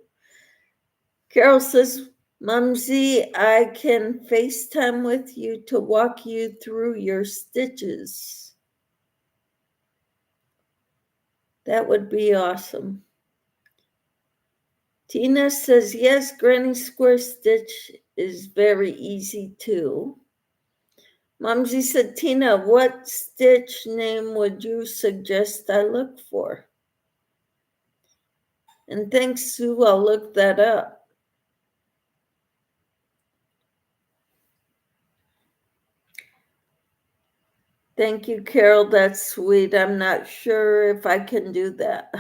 Carol says, Mumsy, I can FaceTime with you to walk you through your stitches. That would be awesome. Tina says, yes, granny square stitch is very easy too. Mumsy said, Tina, what stitch name would you suggest I look for? And thanks, Sue, I'll look that up. Thank you, Carol, that's sweet. I'm not sure if I can do that.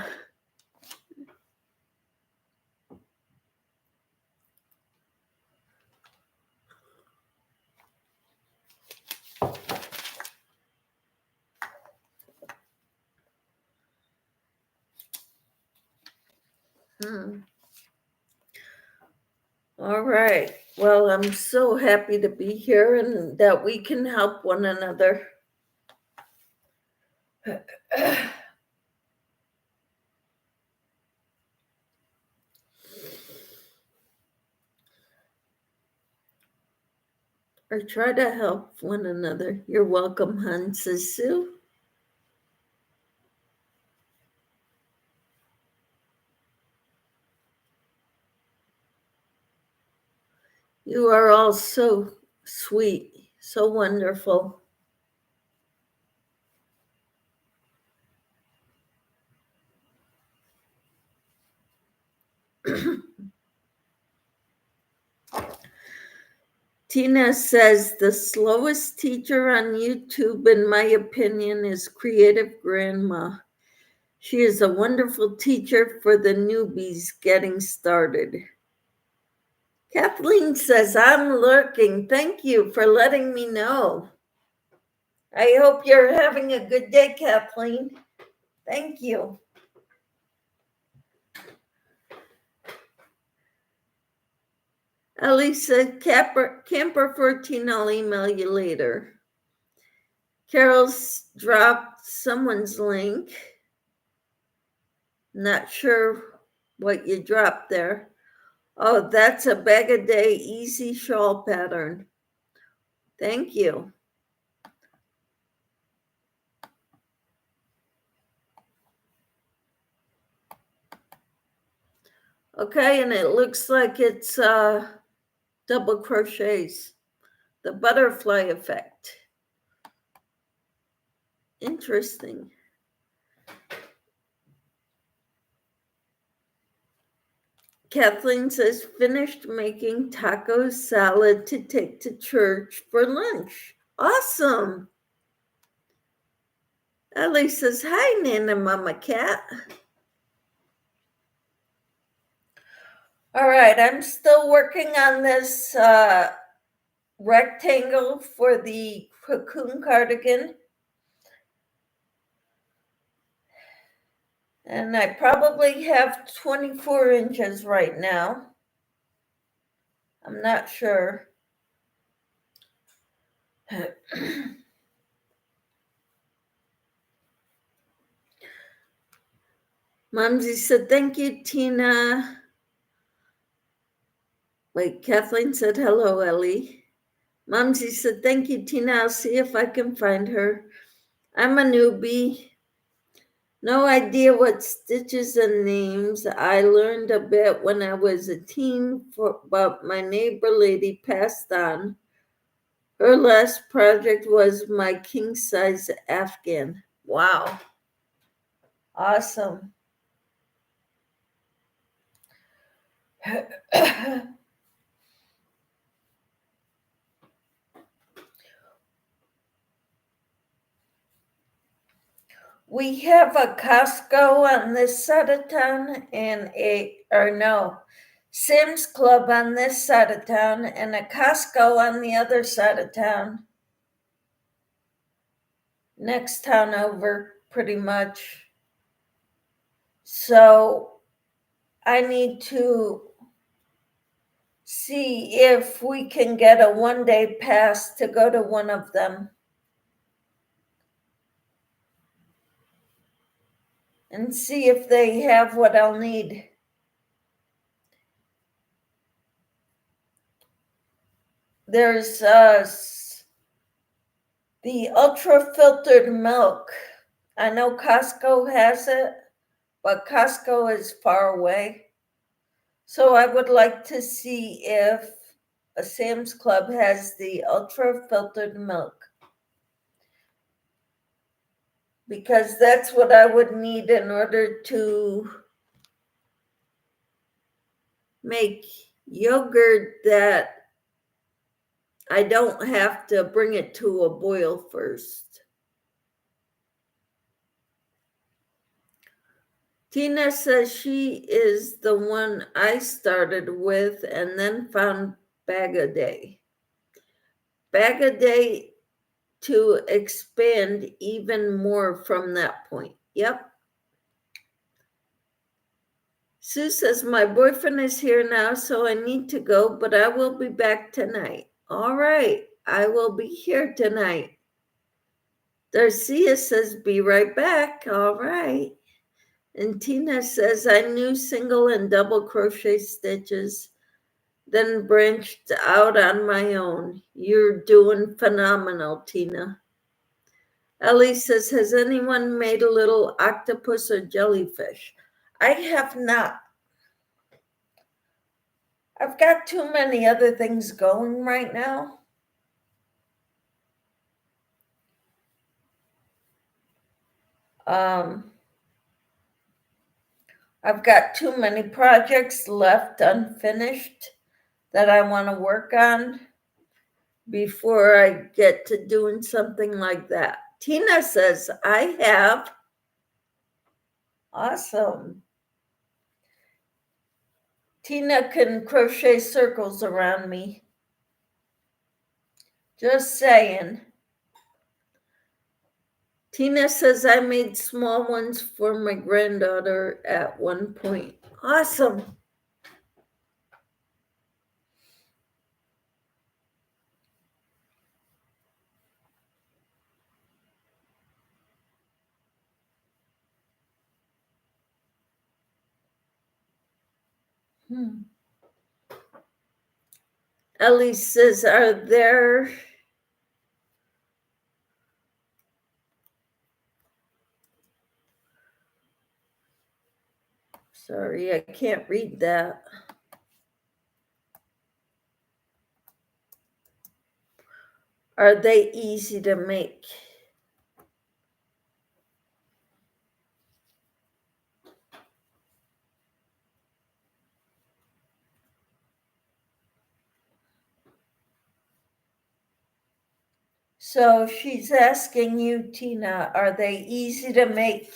All right. Well, I'm so happy to be here and that we can help one another. Or try to help one another. You're welcome, hon, says Sue. You are all so sweet, so wonderful. Tina says the slowest teacher on YouTube, in my opinion, is Creative Grandma. She is a wonderful teacher for the newbies getting started. Kathleen says, I'm lurking. Thank you for letting me know. I hope you're having a good day, Kathleen. Thank you. Ellie said, Camper 14, I'll email you later. Carol's dropped someone's link. Not sure what you dropped there. Oh, that's a bag a day easy shawl pattern. Thank you. Okay, and it looks like it's double crochets, the butterfly effect. Interesting. Kathleen says, finished making taco salad to take to church for lunch. Awesome. Ellie says, hi, Nana Mama Cat. All right, I'm still working on this rectangle for the cocoon cardigan. And I probably have 24 inches right now. I'm not sure. Mumsy said, thank you, Tina. Wait, Kathleen said, hello, Ellie. Mumsy said, thank you, Tina. I'll see if I can find her. I'm a newbie. No idea what stitches and names. I learned a bit when I was a teen, but my neighbor lady passed on. Her last project was my king-size Afghan. Wow. Awesome. We have a Costco on this side of town and Sam's Club on this side of town and a Costco on the other side of town. Next town over, pretty much. So I need to see if we can get a one-day pass to go to one of them. And see if they have what I'll need. There's the ultra filtered milk. I know Costco has it, but Costco is far away. So I would like to see if a Sam's Club has the ultra filtered milk. because that's what I would need in order to make yogurt that I don't have to bring it to a boil first. Tina says she is the one I started with and then found Bag a Day. Bag a Day to expand even more from that point. Yep. Sue says, my boyfriend is here now, so I need to go, but I will be back tonight. All right, I will be here tonight. Darcia says, be right back. All right. And Tina says, I knew single and double crochet stitches, then branched out on my own. You're doing phenomenal, Tina. Ellie says, has anyone made a little octopus or jellyfish? I have not. I've got too many other things going right now. I've got too many projects left unfinished that I want to work on before I get to doing something like that. Tina says, I have. Awesome. Tina can crochet circles around me. Just saying. Tina says I made small ones for my granddaughter at one point. Awesome. Ellie says, are there sorry, I can't read that. Are they easy to make? So she's asking you, Tina, are they easy to make?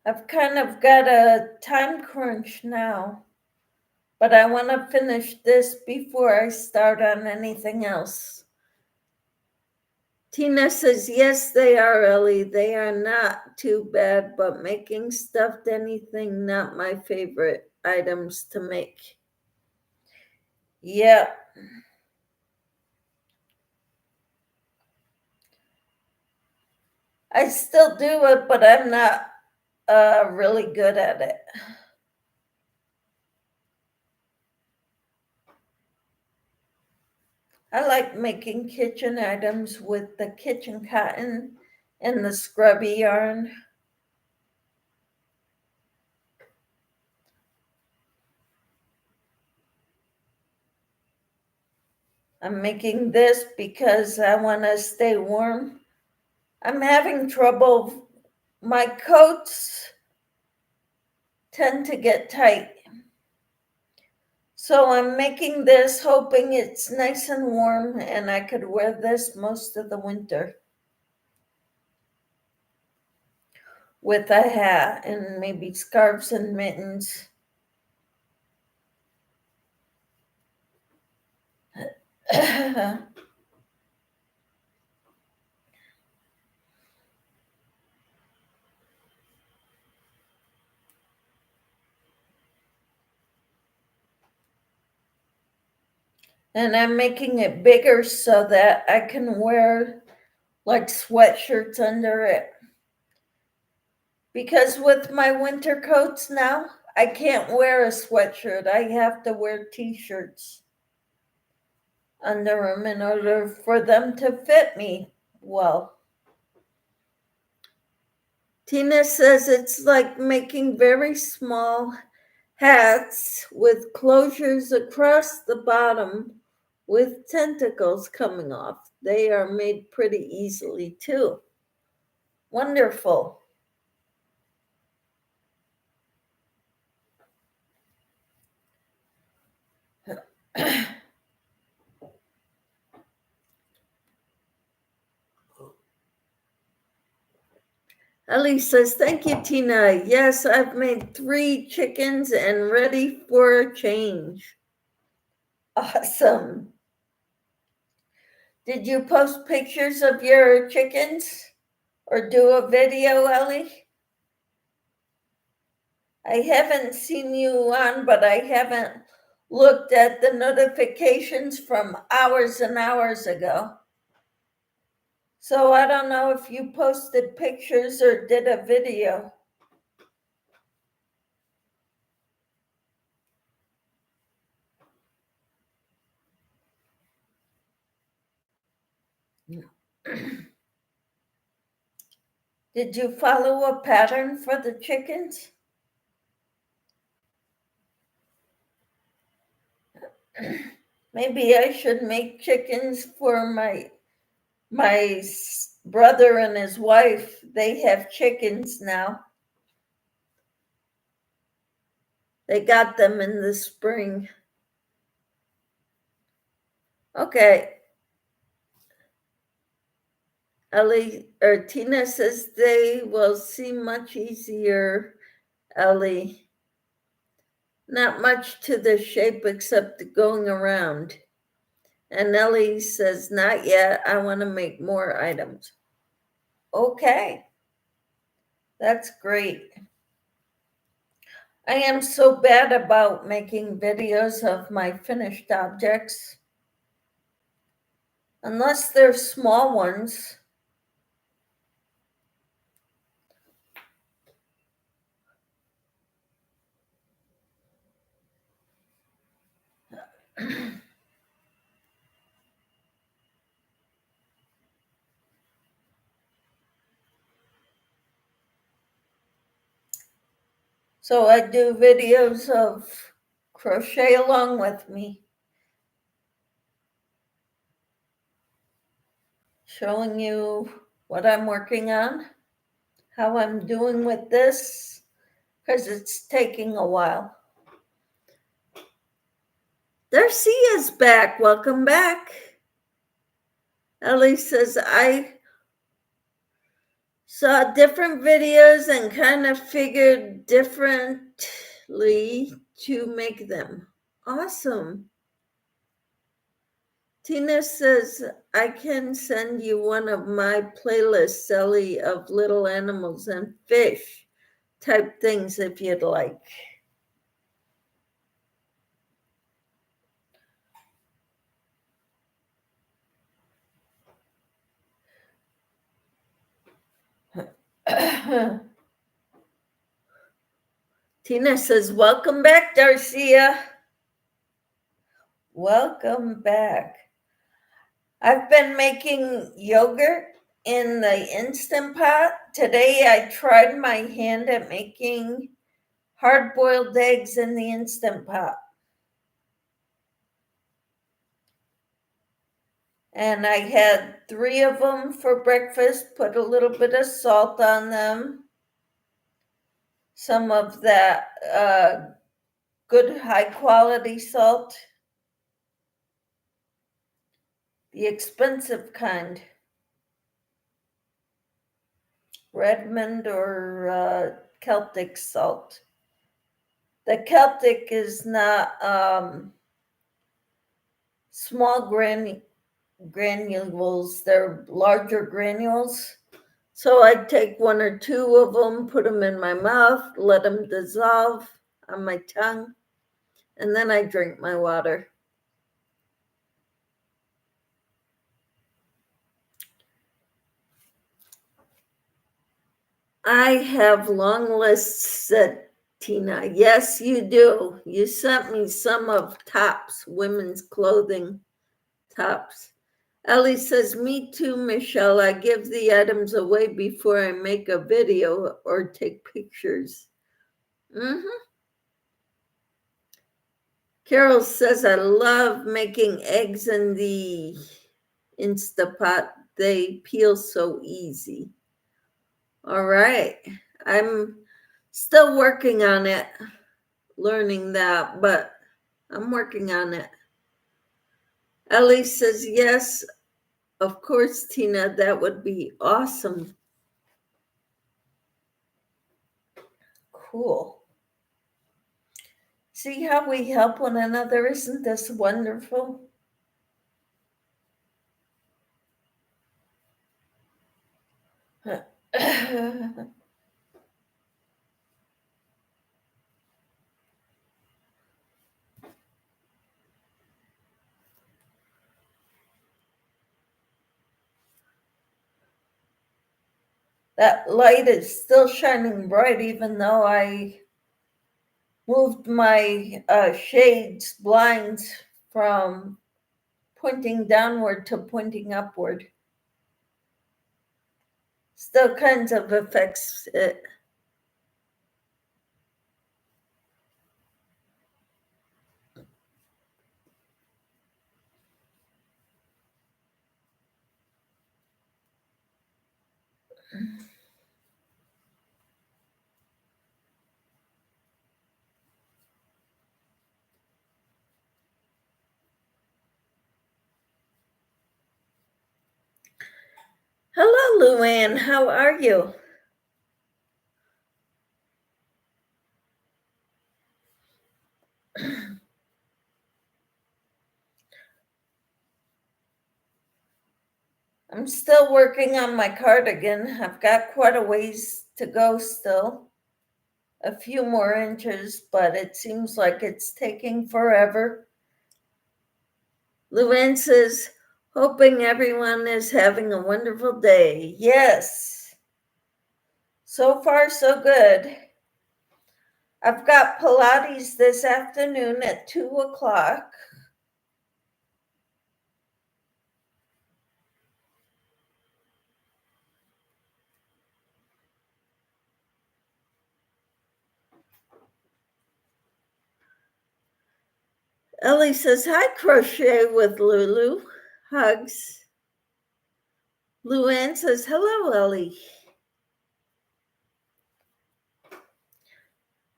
I've kind of got a time crunch now, but I want to finish this before I start on anything else. Tina says, yes, they are, Ellie. They are not too bad, but making stuffed anything, not my favorite items to make. Yeah. I still do it, but I'm not really good at it. I like making kitchen items with the kitchen cotton and the scrubby yarn. I'm making this because I want to stay warm. I'm having trouble. My coats tend to get tight. So I'm making this hoping it's nice and warm and I could wear this most of the winter with a hat and maybe scarves and mittens. And I'm making it bigger so that I can wear like sweatshirts under it. Because with my winter coats now, I can't wear a sweatshirt. I have to wear t-shirts under them in order for them to fit me well. Tina says it's like making very small hats with closures across the bottom with tentacles coming off. They are made pretty easily too. Wonderful. Ellie says, thank you, Tina. Yes, I've made 3 chickens and ready for a change. Awesome. Did you post pictures of your chickens or do a video, Ellie? I haven't seen you on, but I haven't looked at the notifications from hours and hours ago. So I don't know if you posted pictures or did a video. Did you follow a pattern for the chickens? Maybe I should make chickens for my brother and his wife. They have chickens now. They got them in the spring. Okay. Ellie or Tina says they will seem much easier, Ellie. Not much to the shape except going around. And Ellie says, not yet. I want to make more items. Okay. That's great. I am so bad about making videos of my finished objects. Unless they're small ones. So I do videos of crochet along with me, showing you what I'm working on, how I'm doing with this, because it's taking a while. Darcia's back. Welcome back. Ellie says, I saw different videos and kind of figured differently to make them. Awesome. Tina says, I can send you one of my playlists, Ellie, of little animals and fish type things if you'd like. Tina says, welcome back, Darcia. Welcome back. I've been making yogurt in the Instant Pot. Today I tried my hand at making hard-boiled eggs in the Instant Pot. And I had 3 of them for breakfast, put a little bit of salt on them. Some of that good high-quality salt. The expensive kind. Redmond or Celtic salt. The Celtic is not small granules, they're larger granules. So I'd take 1 or 2 of them, put them in my mouth, let them dissolve on my tongue, and then I drink my water. I have long lists, said Tina. Yes, you do. You sent me some of tops, women's clothing tops. Ellie says, me too, Michelle. I give the items away before I make a video or take pictures. Carol says, I love making eggs in the Instapot. They peel so easy. All right. I'm still working on it, learning that, but I'm working on it. Ellie says, yes, of course, Tina, that would be awesome. Cool. See how we help one another? Isn't this wonderful? That light is still shining bright, even though I moved my shades blinds from pointing downward to pointing upward. Still kinds of affects it. Hello, Luann. How are you? I'm still working on my cardigan. I've got quite a ways to go still. A few more inches, but it seems like it's taking forever. Luann says, hoping everyone is having a wonderful day. Yes. So far, so good. I've got Pilates this afternoon at 2:00. Ellie says, hi, Crochet with Lulu. Hugs. Luann says, hello, Ellie.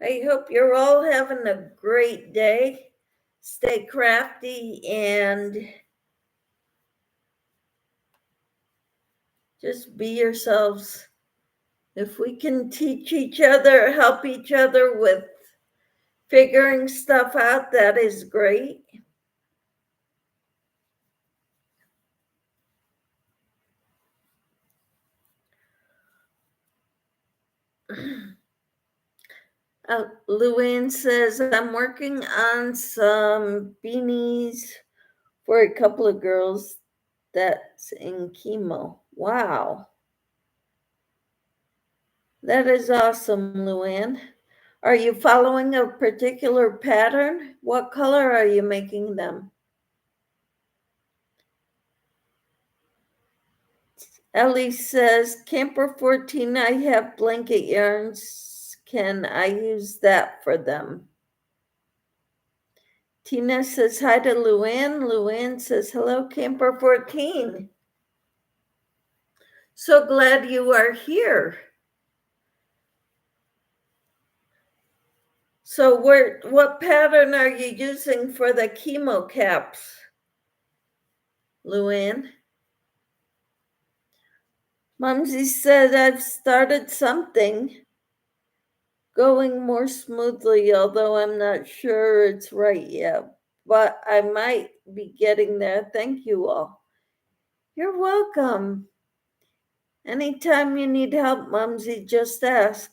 I hope you're all having a great day. Stay crafty and just be yourselves. If we can teach each other, help each other with figuring stuff out, that is great. Luann says, I'm working on some beanies for a couple of girls that's in chemo. Wow. That is awesome, Luann. Are you following a particular pattern? What color are you making them? Ellie says, Camper 14, I have blanket yarns. Can I use that for them? Tina says hi to Luann. Luann says, hello, Camper 14. So glad you are here. So what pattern are you using for the chemo caps, Luann? Mumsy said, I've started something going more smoothly, although I'm not sure it's right yet, but I might be getting there. Thank you all. You're welcome. Anytime you need help, Mumsy, just ask.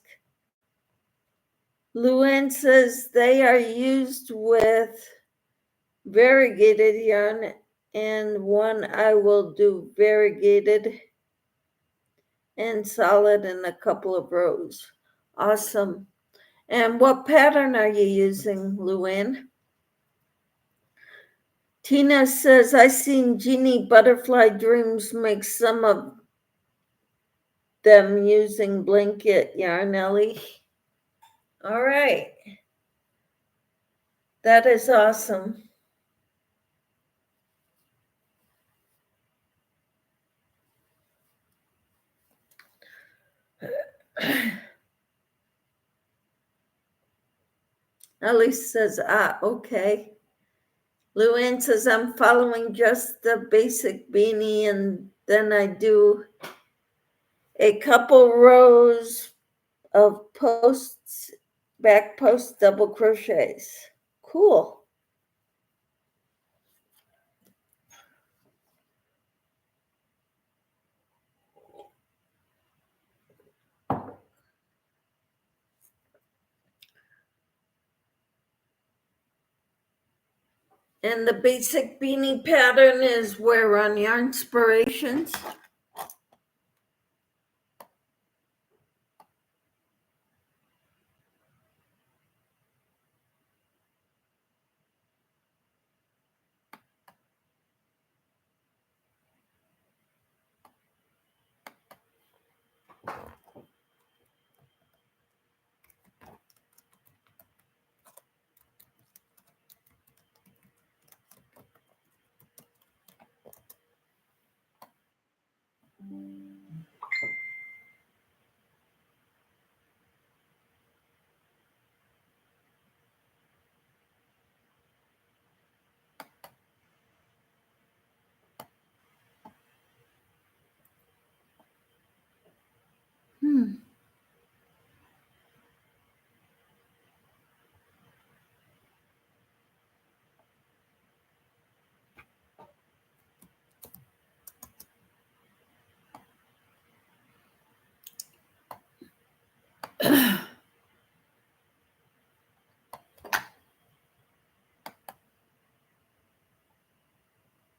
Luann says they are used with variegated yarn, and one I will do variegated and solid in a couple of rows. Awesome. And what pattern are you using, Luann? Tina says, I seen Jeannie Butterfly Dreams make some of them using blanket yarn, Ellie. All right. That is awesome. Ellie says, okay. Luann says, I'm following just the basic beanie and then I do a couple rows of posts, back post double crochets. Cool. And the basic beanie pattern is where on Yarn Inspirations.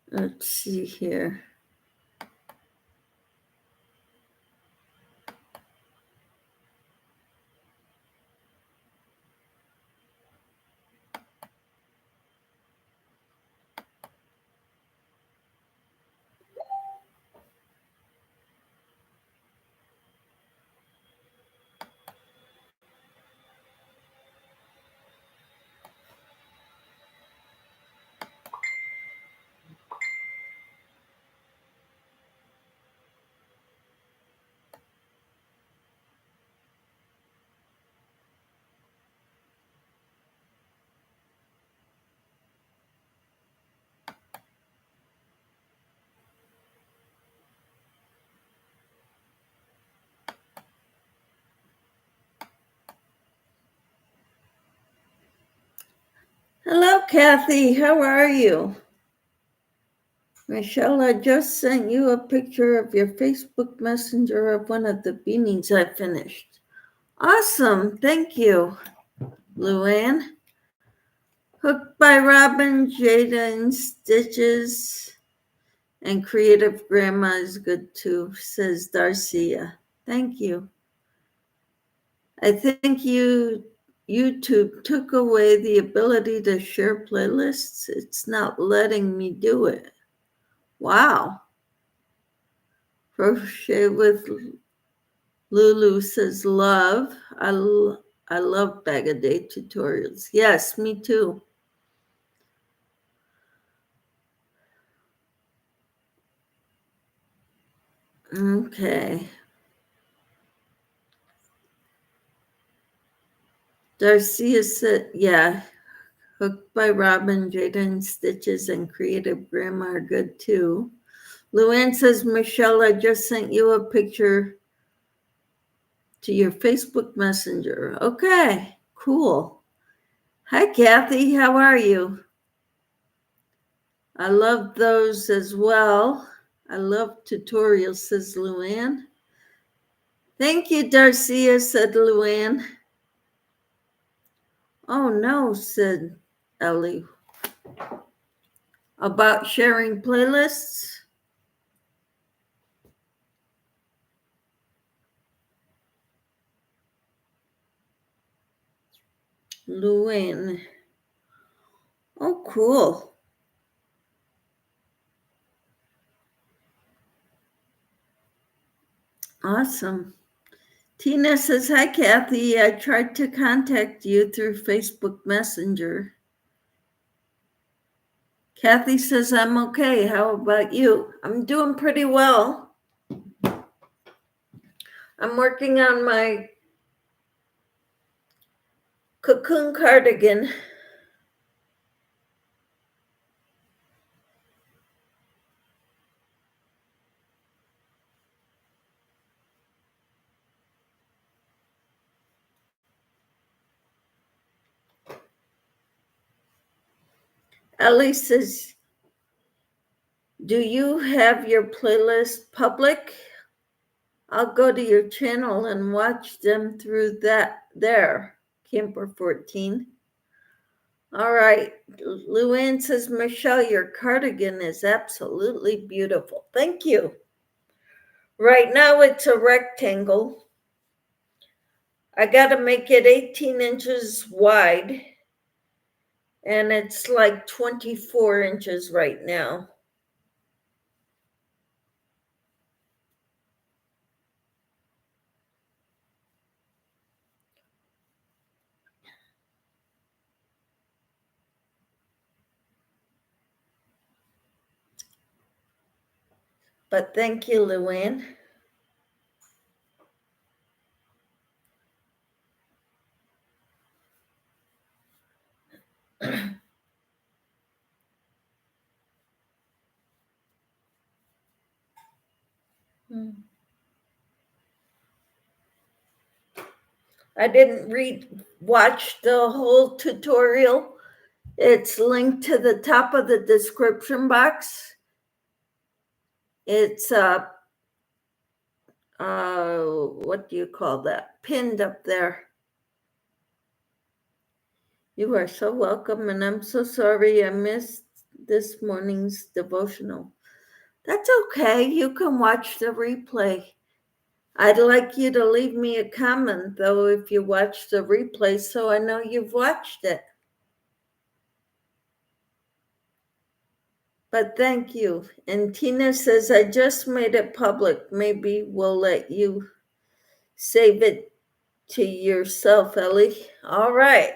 Let's see here. Hello, Kathy. How are you? Michelle, I just sent you a picture of your Facebook Messenger of one of the beanies I finished. Awesome. Thank you, Luann. Hooked by Robin, Jada and Stitches, and Creative Grandma is good too, says Darcia. Thank you. I think YouTube took away the ability to share playlists. It's not letting me do it. Wow. Crochet with Lulu says, love. I love Bag of Day tutorials. Yes, me too. Okay. Darcia said, yeah, Hooked by Robin, Jada and Stitches, and Creative Grandma are good too. Luann says, Michelle, I just sent you a picture to your Facebook Messenger. Okay, cool. Hi, Kathy. How are you? I love those as well. I love tutorials, says Luann. Thank you, Darcia, said Luann. Oh, no, said Ellie. About sharing playlists? Luann. Oh, cool. Awesome. Tina says, hi, Kathy. I tried to contact you through Facebook Messenger. Kathy says, I'm okay. How about you? I'm doing pretty well. I'm working on my cocoon cardigan. Ellie says, do you have your playlist public? I'll go to your channel and watch them through that there, Camper 14. All right. Luann says, Michelle, your cardigan is absolutely beautiful. Thank you. Right now it's a rectangle. I got to make it 18 inches wide, and it's like 24 inches right now. But thank you, Luann. I didn't watch the whole tutorial. It's linked to the top of the description box. It's what do you call that? Pinned up there. You are so welcome, and I'm so sorry I missed this morning's devotional. That's okay. You can watch the replay. I'd like you to leave me a comment, though, if you watch the replay, so I know you've watched it. But thank you. And Tina says, I just made it public. Maybe we'll let you save it to yourself, Ellie. All right.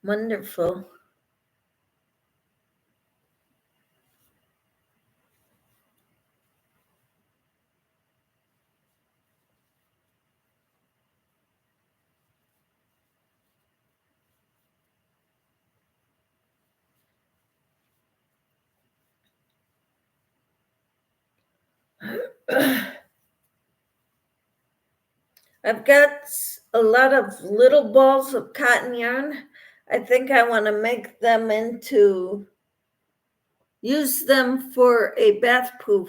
Wonderful. I've got a lot of little balls of cotton yarn. I think I want to make them use them for a bath poof.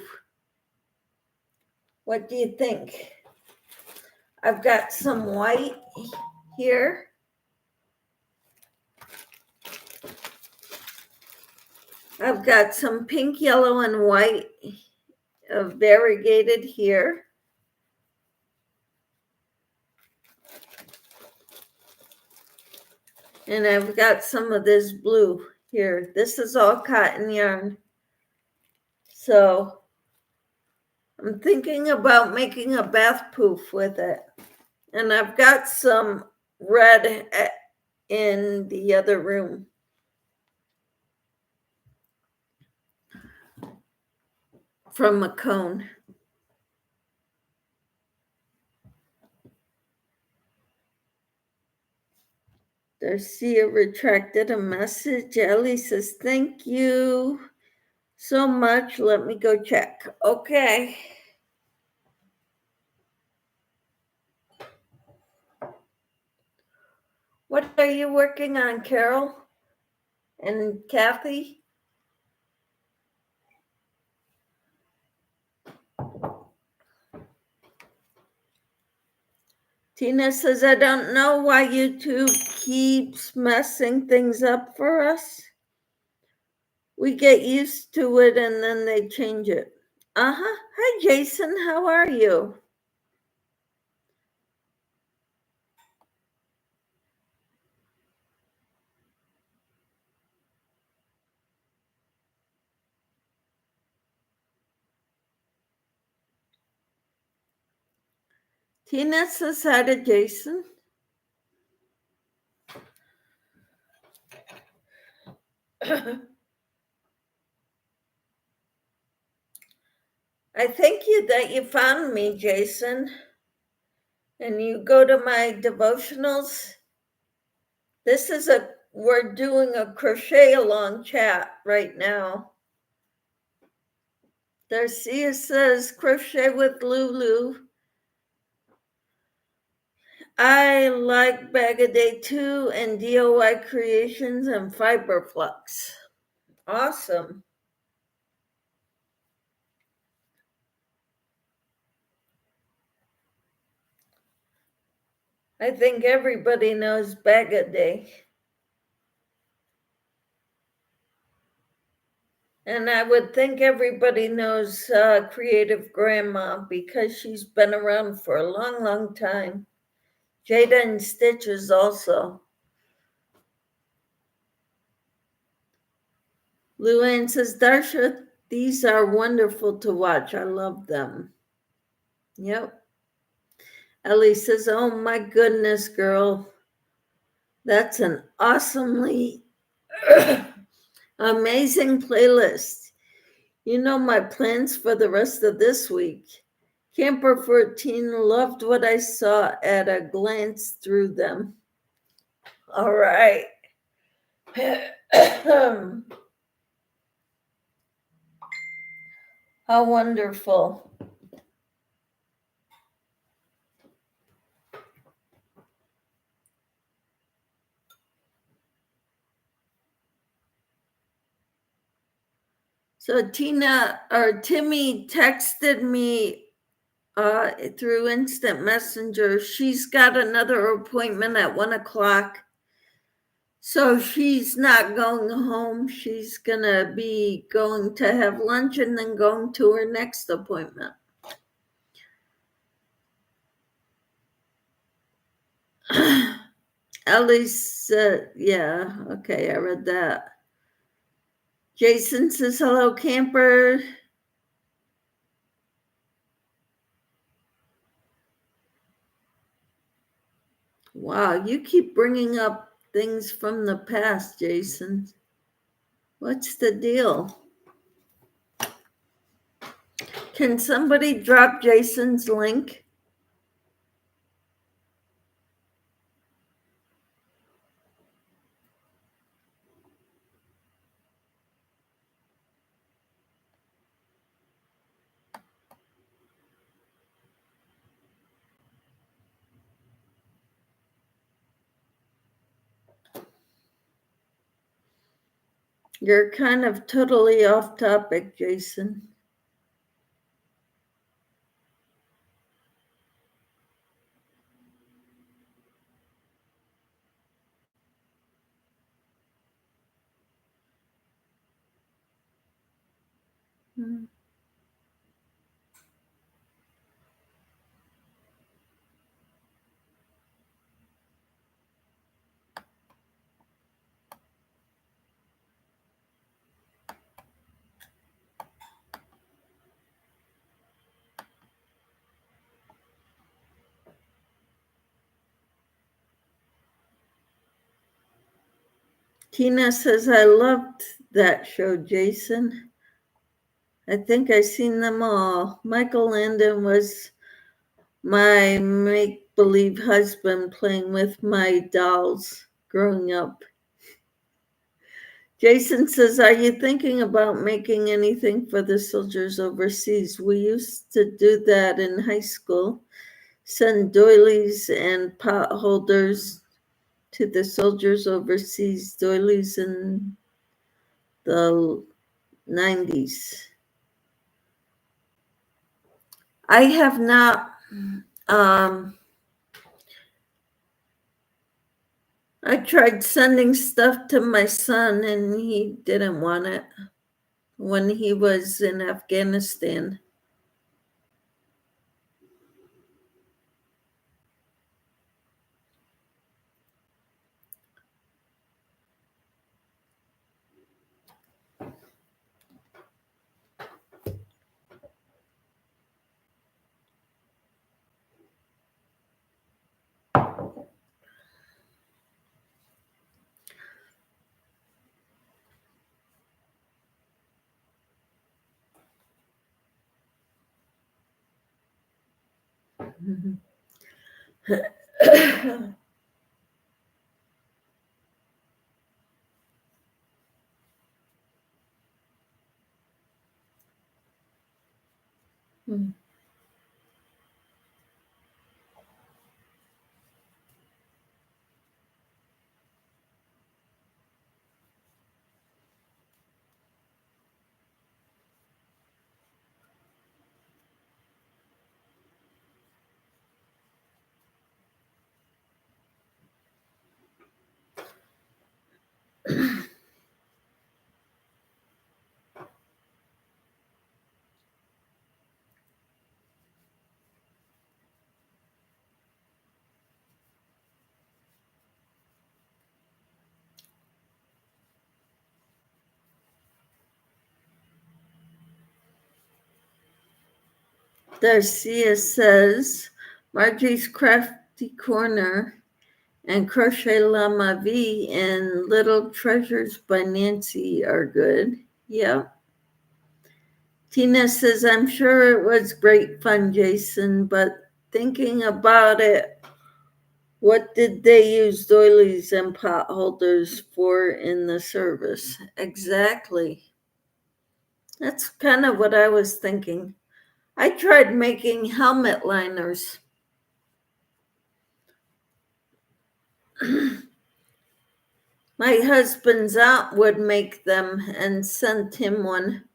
What do you think? I've got some white here. I've got some pink, yellow, and white variegated here. And I've got some of this blue here. This is all cotton yarn. So I'm thinking about making a bath poof with it. And I've got some red in the other room. From a cone. Darcia retracted a message. Ellie says, thank you so much. Let me go check. Okay. What are you working on, Carol and Kathy? Tina says, I don't know why YouTube keeps messing things up for us. We get used to it and then they change it. Hi, Jason. How are you? Tina says hi to Jason. I thank you that you found me, Jason. And you go to my devotionals. We're doing a crochet along chat right now. Darcia says crochet with Lulu. I like Bag a Day 2 and DIY Creations and Fiberflux. Awesome. I think everybody knows Bag a Day. And I would think everybody knows Creative Grandma because she's been around for a long, long time. Jada and Stitches also. Luann says, Darsha, these are wonderful to watch. I love them. Yep. Ellie says, oh my goodness, girl. That's an awesomely amazing playlist. You know my plans for the rest of this week. Camper 14 loved what I saw at a glance through them. All right. How wonderful. So Timmy texted me through instant messenger. She's got another appointment at 1:00. So she's not going home. She's gonna be going to have lunch and then going to her next appointment. Ellie's, yeah, okay, I read that. Jason says, hello, camper. Wow, you keep bringing up things from the past, Jason. What's the deal? Can somebody drop Jason's link? You're kind of totally off topic, Jason. Tina says, I loved that show, Jason. I think I've seen them all. Michael Landon was my make-believe husband playing with my dolls growing up. Jason says, are you thinking about making anything for the soldiers overseas? We used to do that in high school, send doilies and pot holders to the soldiers overseas, doilies in the 90s. I have not. I tried sending stuff to my son and he didn't want it when he was in Afghanistan. Darcia says Margie's Crafty Corner and Crochet La Ma Vie and Little Treasures by Nancy are good. Yep. Tina says, I'm sure it was great fun, Jason, but thinking about it, what did they use doilies and pot holders for in the service? Exactly. That's kind of what I was thinking. I tried making helmet liners. My husband's aunt would make them and sent him one.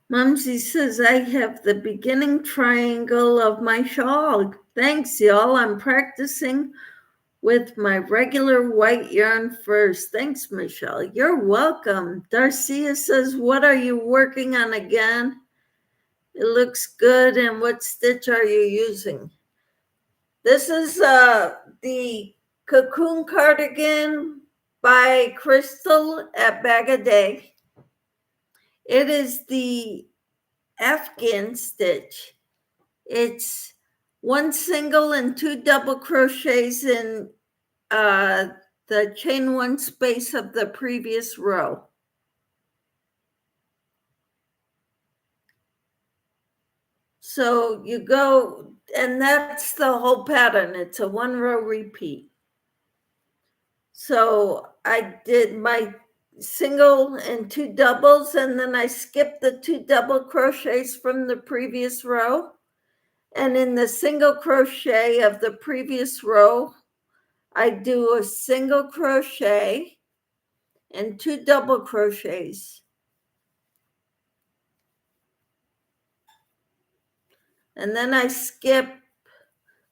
Mumsy says, I have the beginning triangle of my shawl. Thanks, y'all. I'm practicing with my regular white yarn first. Thanks, Michelle. You're welcome. Darcia says, what are you working on again? It looks good. And what stitch are you using? This is the Cocoon Cardigan by Crystal at Bag a Day. It is the Afghan stitch. It's one single and two double crochets in the chain one space of the previous row. So you go, and that's the whole pattern. It's a one row repeat. So I did my single and two doubles, and then I skipped the two double crochets from the previous row. And in the single crochet of the previous row, I do a single crochet and two double crochets. And then I skip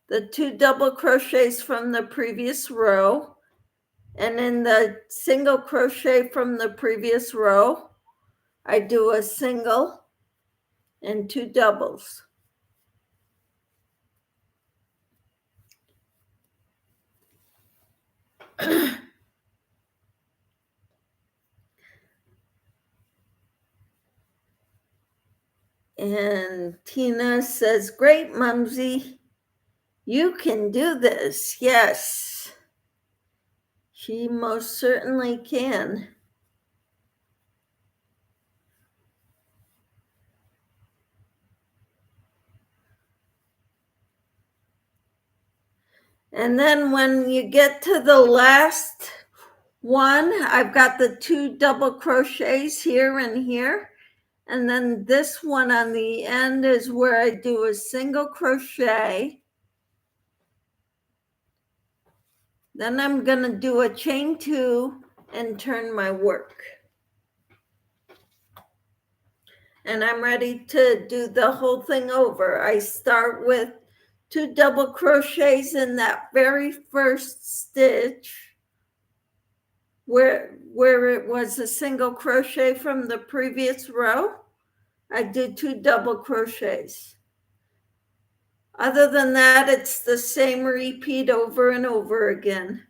the two double crochets from the previous row. And in the single crochet from the previous row, I do a single and two doubles. And Tina says, great, Mumsy. You can do this. Yes, she most certainly can. And then when you get to the last one, I've got the 2 double crochets here and here. And then this one on the end is where I do a single crochet. Then I'm going to do a chain 2 and turn my work. And I'm ready to do the whole thing over. I start with 2 double crochets in that very first stitch where it was a single crochet from the previous row. I do 2 double crochets. Other than that, it's the same repeat over and over again.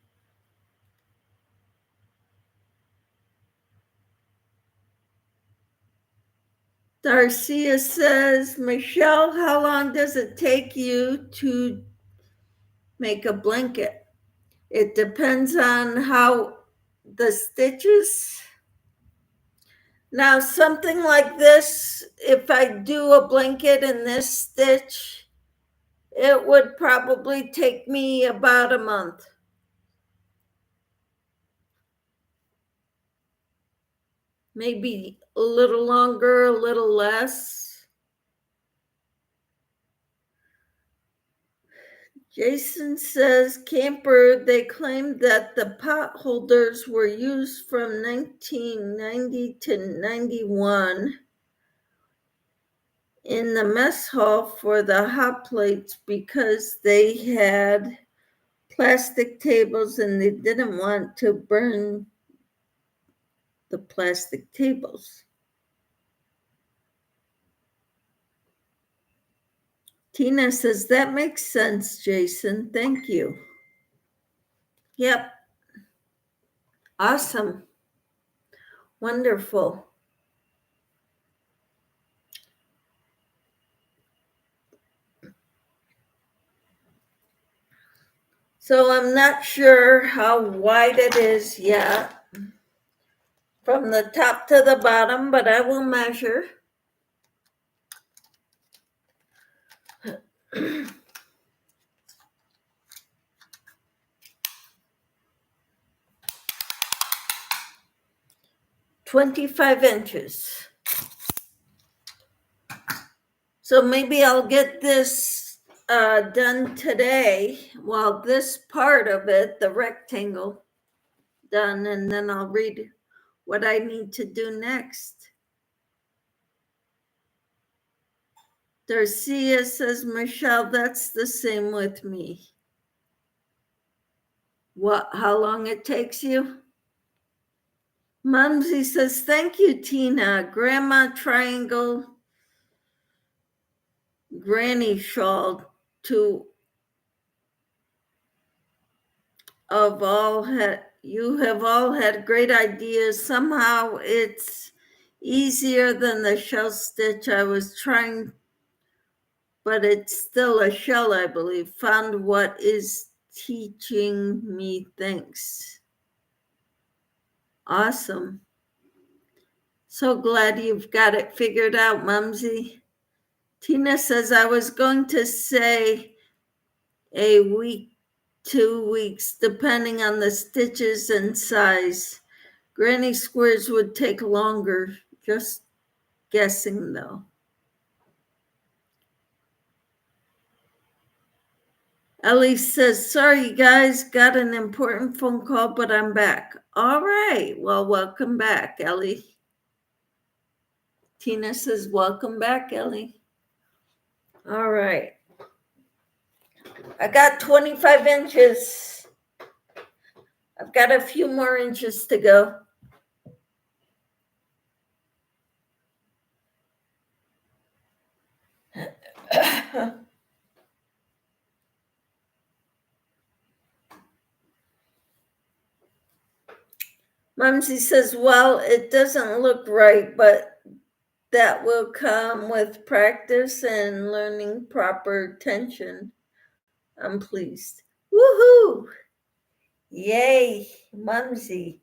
Darcia says, Michelle, how long does it take you to make a blanket? It depends on how the stitches. Now, something like this, if I do a blanket in this stitch, it would probably take me about a month. Maybe a little longer, a little less. Jason says, Camper, they claimed that the pot holders were used from 1990 to 91 in the mess hall for the hot plates because they had plastic tables and they didn't want to burn the plastic tables. Tina says, that makes sense, Jason. Thank you. Yep. Awesome. Wonderful. So I'm not sure how wide it is yet from the top to the bottom, but I will measure. $25. So maybe I'll get this done today. Well, this part of it, the rectangle, done, and then I'll read what I need to do next. Darcia says, Michelle, that's the same with me. What? How long it takes you? Mumsy says, thank you, Tina. Grandma Triangle Granny Shawl to of all you have all had great ideas. Somehow it's easier than the shell stitch I was trying, but it's still a shell, I believe. Found what is teaching me. Thanks. Awesome. So glad you've got it figured out, Mumsy. Tina says, I was going to say a week, 2 weeks, depending on the stitches and size. Granny squares would take longer, just guessing though. Ellie says, sorry guys, got an important phone call, but I'm back. All right, well, welcome back, Ellie. Tina says, welcome back, Ellie. All right. I got 25 inches. I've got a few more inches to go. Mumsy says, well, it doesn't look right, but that will come with practice and learning proper tension. I'm pleased. Woohoo! Yay, Mumsy.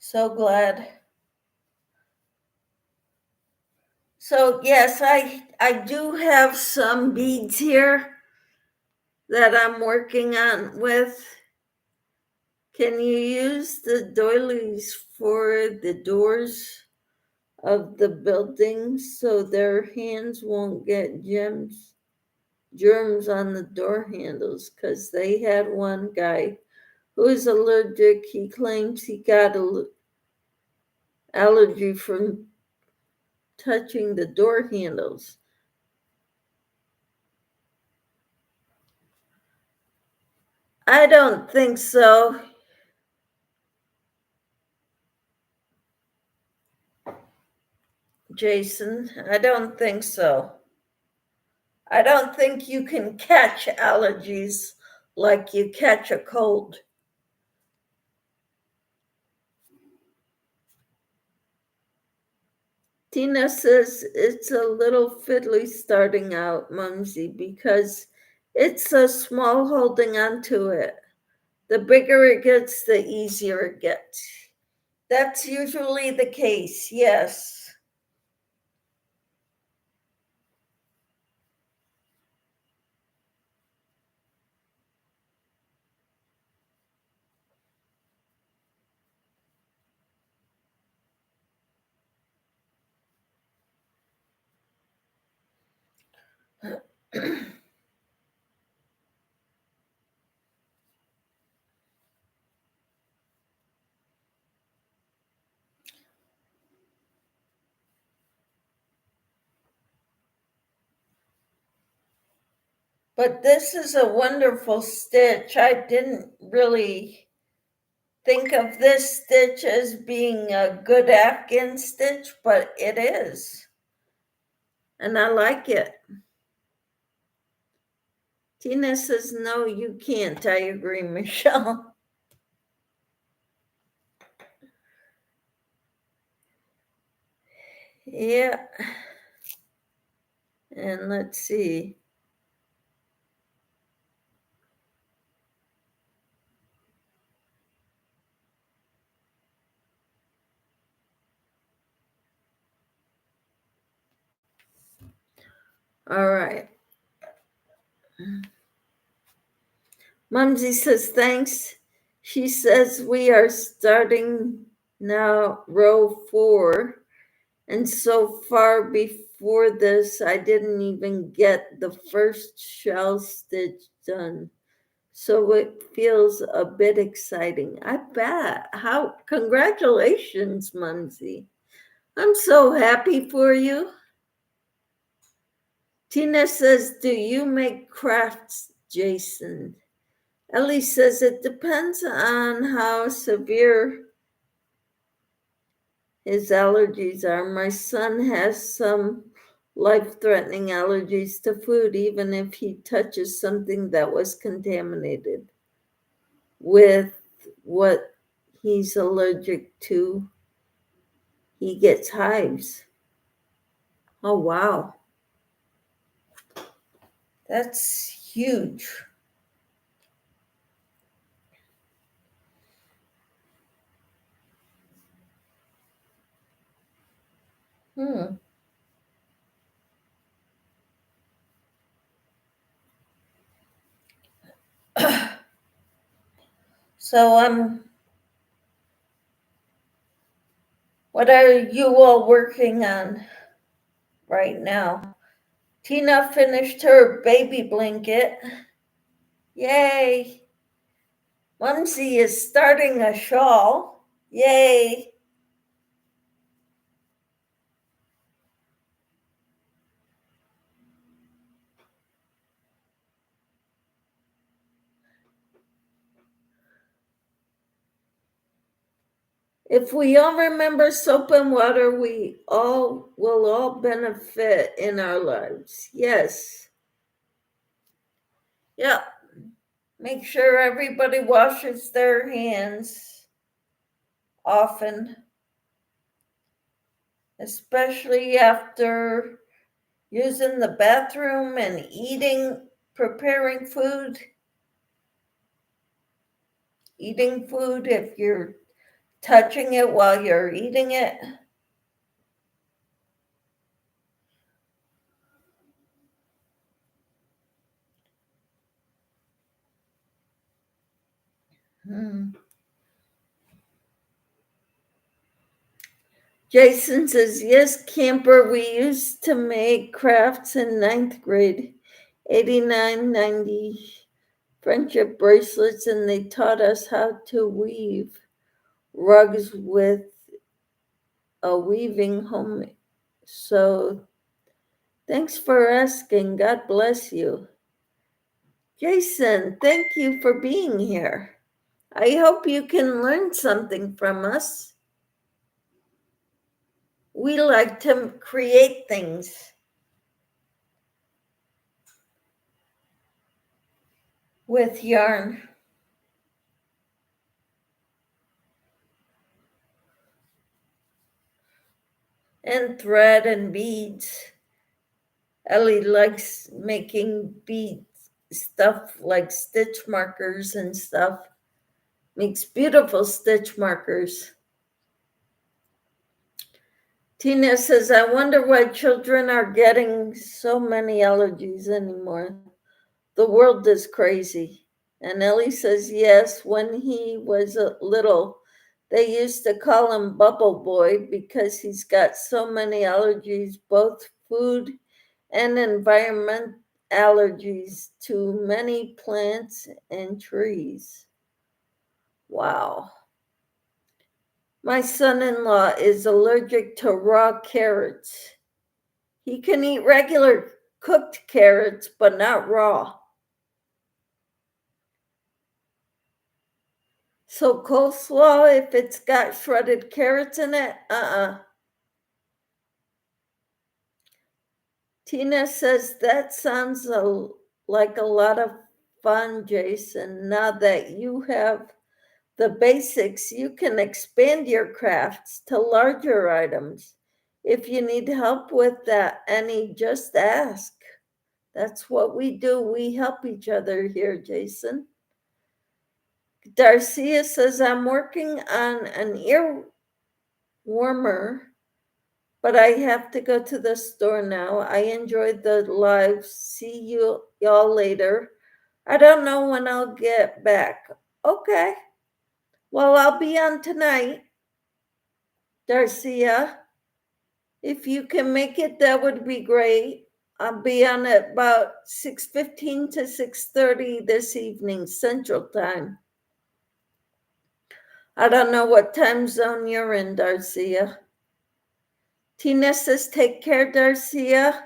So glad. So yes, I do have some beads here that I'm working on with. Can you use the doilies for the doors of the building so their hands won't get germs on the door handles? Because they had one guy who is allergic. He claims he got an allergy from touching the door handles. I don't think so. Jason, I don't think so. I don't think you can catch allergies like you catch a cold. Tina says it's a little fiddly starting out, Mumsy, because it's so small holding onto it. The bigger it gets, the easier it gets. That's usually the case, yes. But this is a wonderful stitch. I didn't really think of this stitch as being a good Afghan stitch, but it is. And I like it. Tina says, no, you can't. I agree, Michelle. Yeah. And let's see. All right. Mumsy says, thanks. She says, we are starting now row 4. And so far before this, I didn't even get the first shell stitch done. So it feels a bit exciting. I bet. How congratulations, Mumsy. I'm so happy for you. Tina says, do you make crafts, Jason? Ellie says it depends on how severe his allergies are. My son has some life-threatening allergies to food, even if he touches something that was contaminated with what he's allergic to. He gets hives. Oh, wow. That's huge. Hmm. So what are you all working on right now? Tina finished her baby blanket. Yay. Mumsy is starting a shawl. Yay. If we all remember soap and water, we all will all benefit in our lives. Yes. Yep. Make sure everybody washes their hands often, especially after using the bathroom and eating, preparing food. Eating food, if you're touching it while you're eating it. Jason says, yes, camper, we used to make crafts in ninth grade, 89, 90 friendship bracelets, and they taught us how to weave rugs with a weaving home. So thanks for asking. God bless you. Jason, thank you for being here. I hope you can learn something from us. We like to create things with yarn. And thread and beads. Ellie likes making bead stuff like stitch markers and stuff. Makes beautiful stitch markers. Tina says, I wonder why children are getting so many allergies anymore. The world is crazy. And Ellie says, yes, when he was little, they used to call him Bubble Boy because he's got so many allergies, both food and environment allergies to many plants and trees. Wow. My son-in-law is allergic to raw carrots. He can eat regular cooked carrots, but not raw. So coleslaw, if it's got shredded carrots in it, Tina says, that sounds like a lot of fun, Jason. Now that you have the basics, you can expand your crafts to larger items. If you need help with that, Annie, just ask. That's what we do. We help each other here, Jason. Darcia says, I'm working on an ear warmer, but I have to go to the store now. I enjoyed the live. See y'all later. I don't know when I'll get back. Okay. Well, I'll be on tonight. Darcia, if you can make it, that would be great. I'll be on at about 6:15 to 6:30 this evening, Central Time. I don't know what time zone you're in, Darcia. Tina says, take care, Darcia.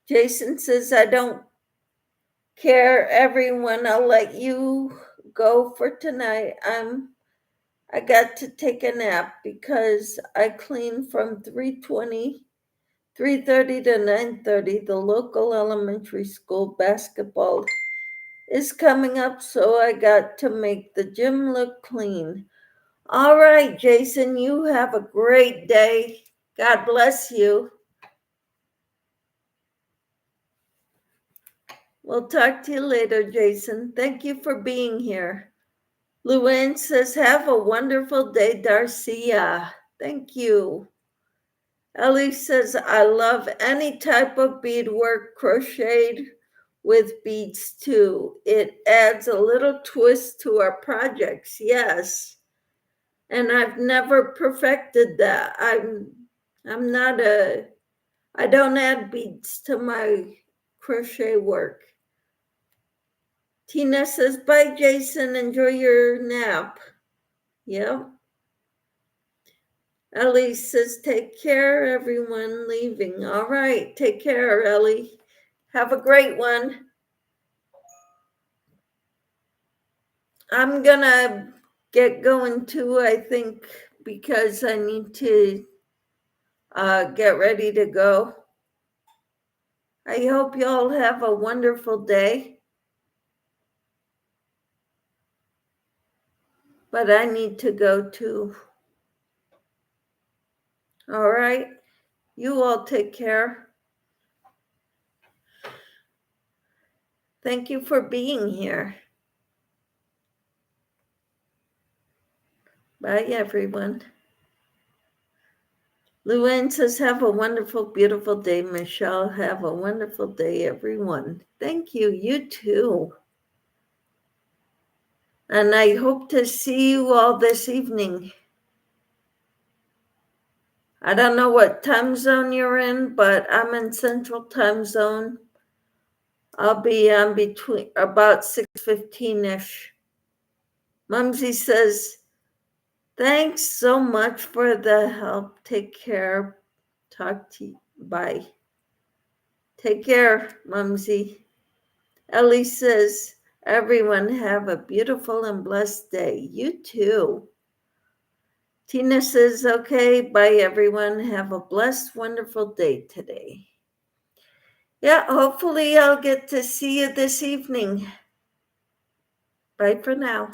Jason says, I don't care, everyone. I'll let you go for tonight. I got to take a nap because I clean from 3:30 to 9:30. The local elementary school basketball is coming up, so I got to make the gym look clean. All right, Jason, you have a great day. God bless you. We'll talk to you later, Jason. Thank you for being here. Luann says, have a wonderful day, Darcia. Thank you. Ellie says, I love any type of beadwork, crocheted with beads too. It adds a little twist to our projects. Yes. And I've never perfected that. I don't add beads to my crochet work. Tina says, bye, Jason. Enjoy your nap. Yep. Ellie says, take care, everyone leaving. All right. Take care, Ellie. Have a great one. I'm going to get going too, I think, because I need to get ready to go. I hope you all have a wonderful day. But I need to go too. All right. You all take care. Thank you for being here. Bye, everyone. Luann says, have a wonderful, beautiful day. Michelle, have a wonderful day, everyone. Thank you. You too. And I hope to see you all this evening. I don't know what time zone you're in, but I'm in Central Time Zone. I'll be on between about 6:15-ish. Mumsy says, thanks so much for the help. Take care. Talk to you. Bye. Take care, Mumsy. Ellie says, everyone have a beautiful and blessed day. You too. Tina says, okay, bye everyone. Have a blessed, wonderful day today. Yeah, hopefully I'll get to see you this evening. Bye for now.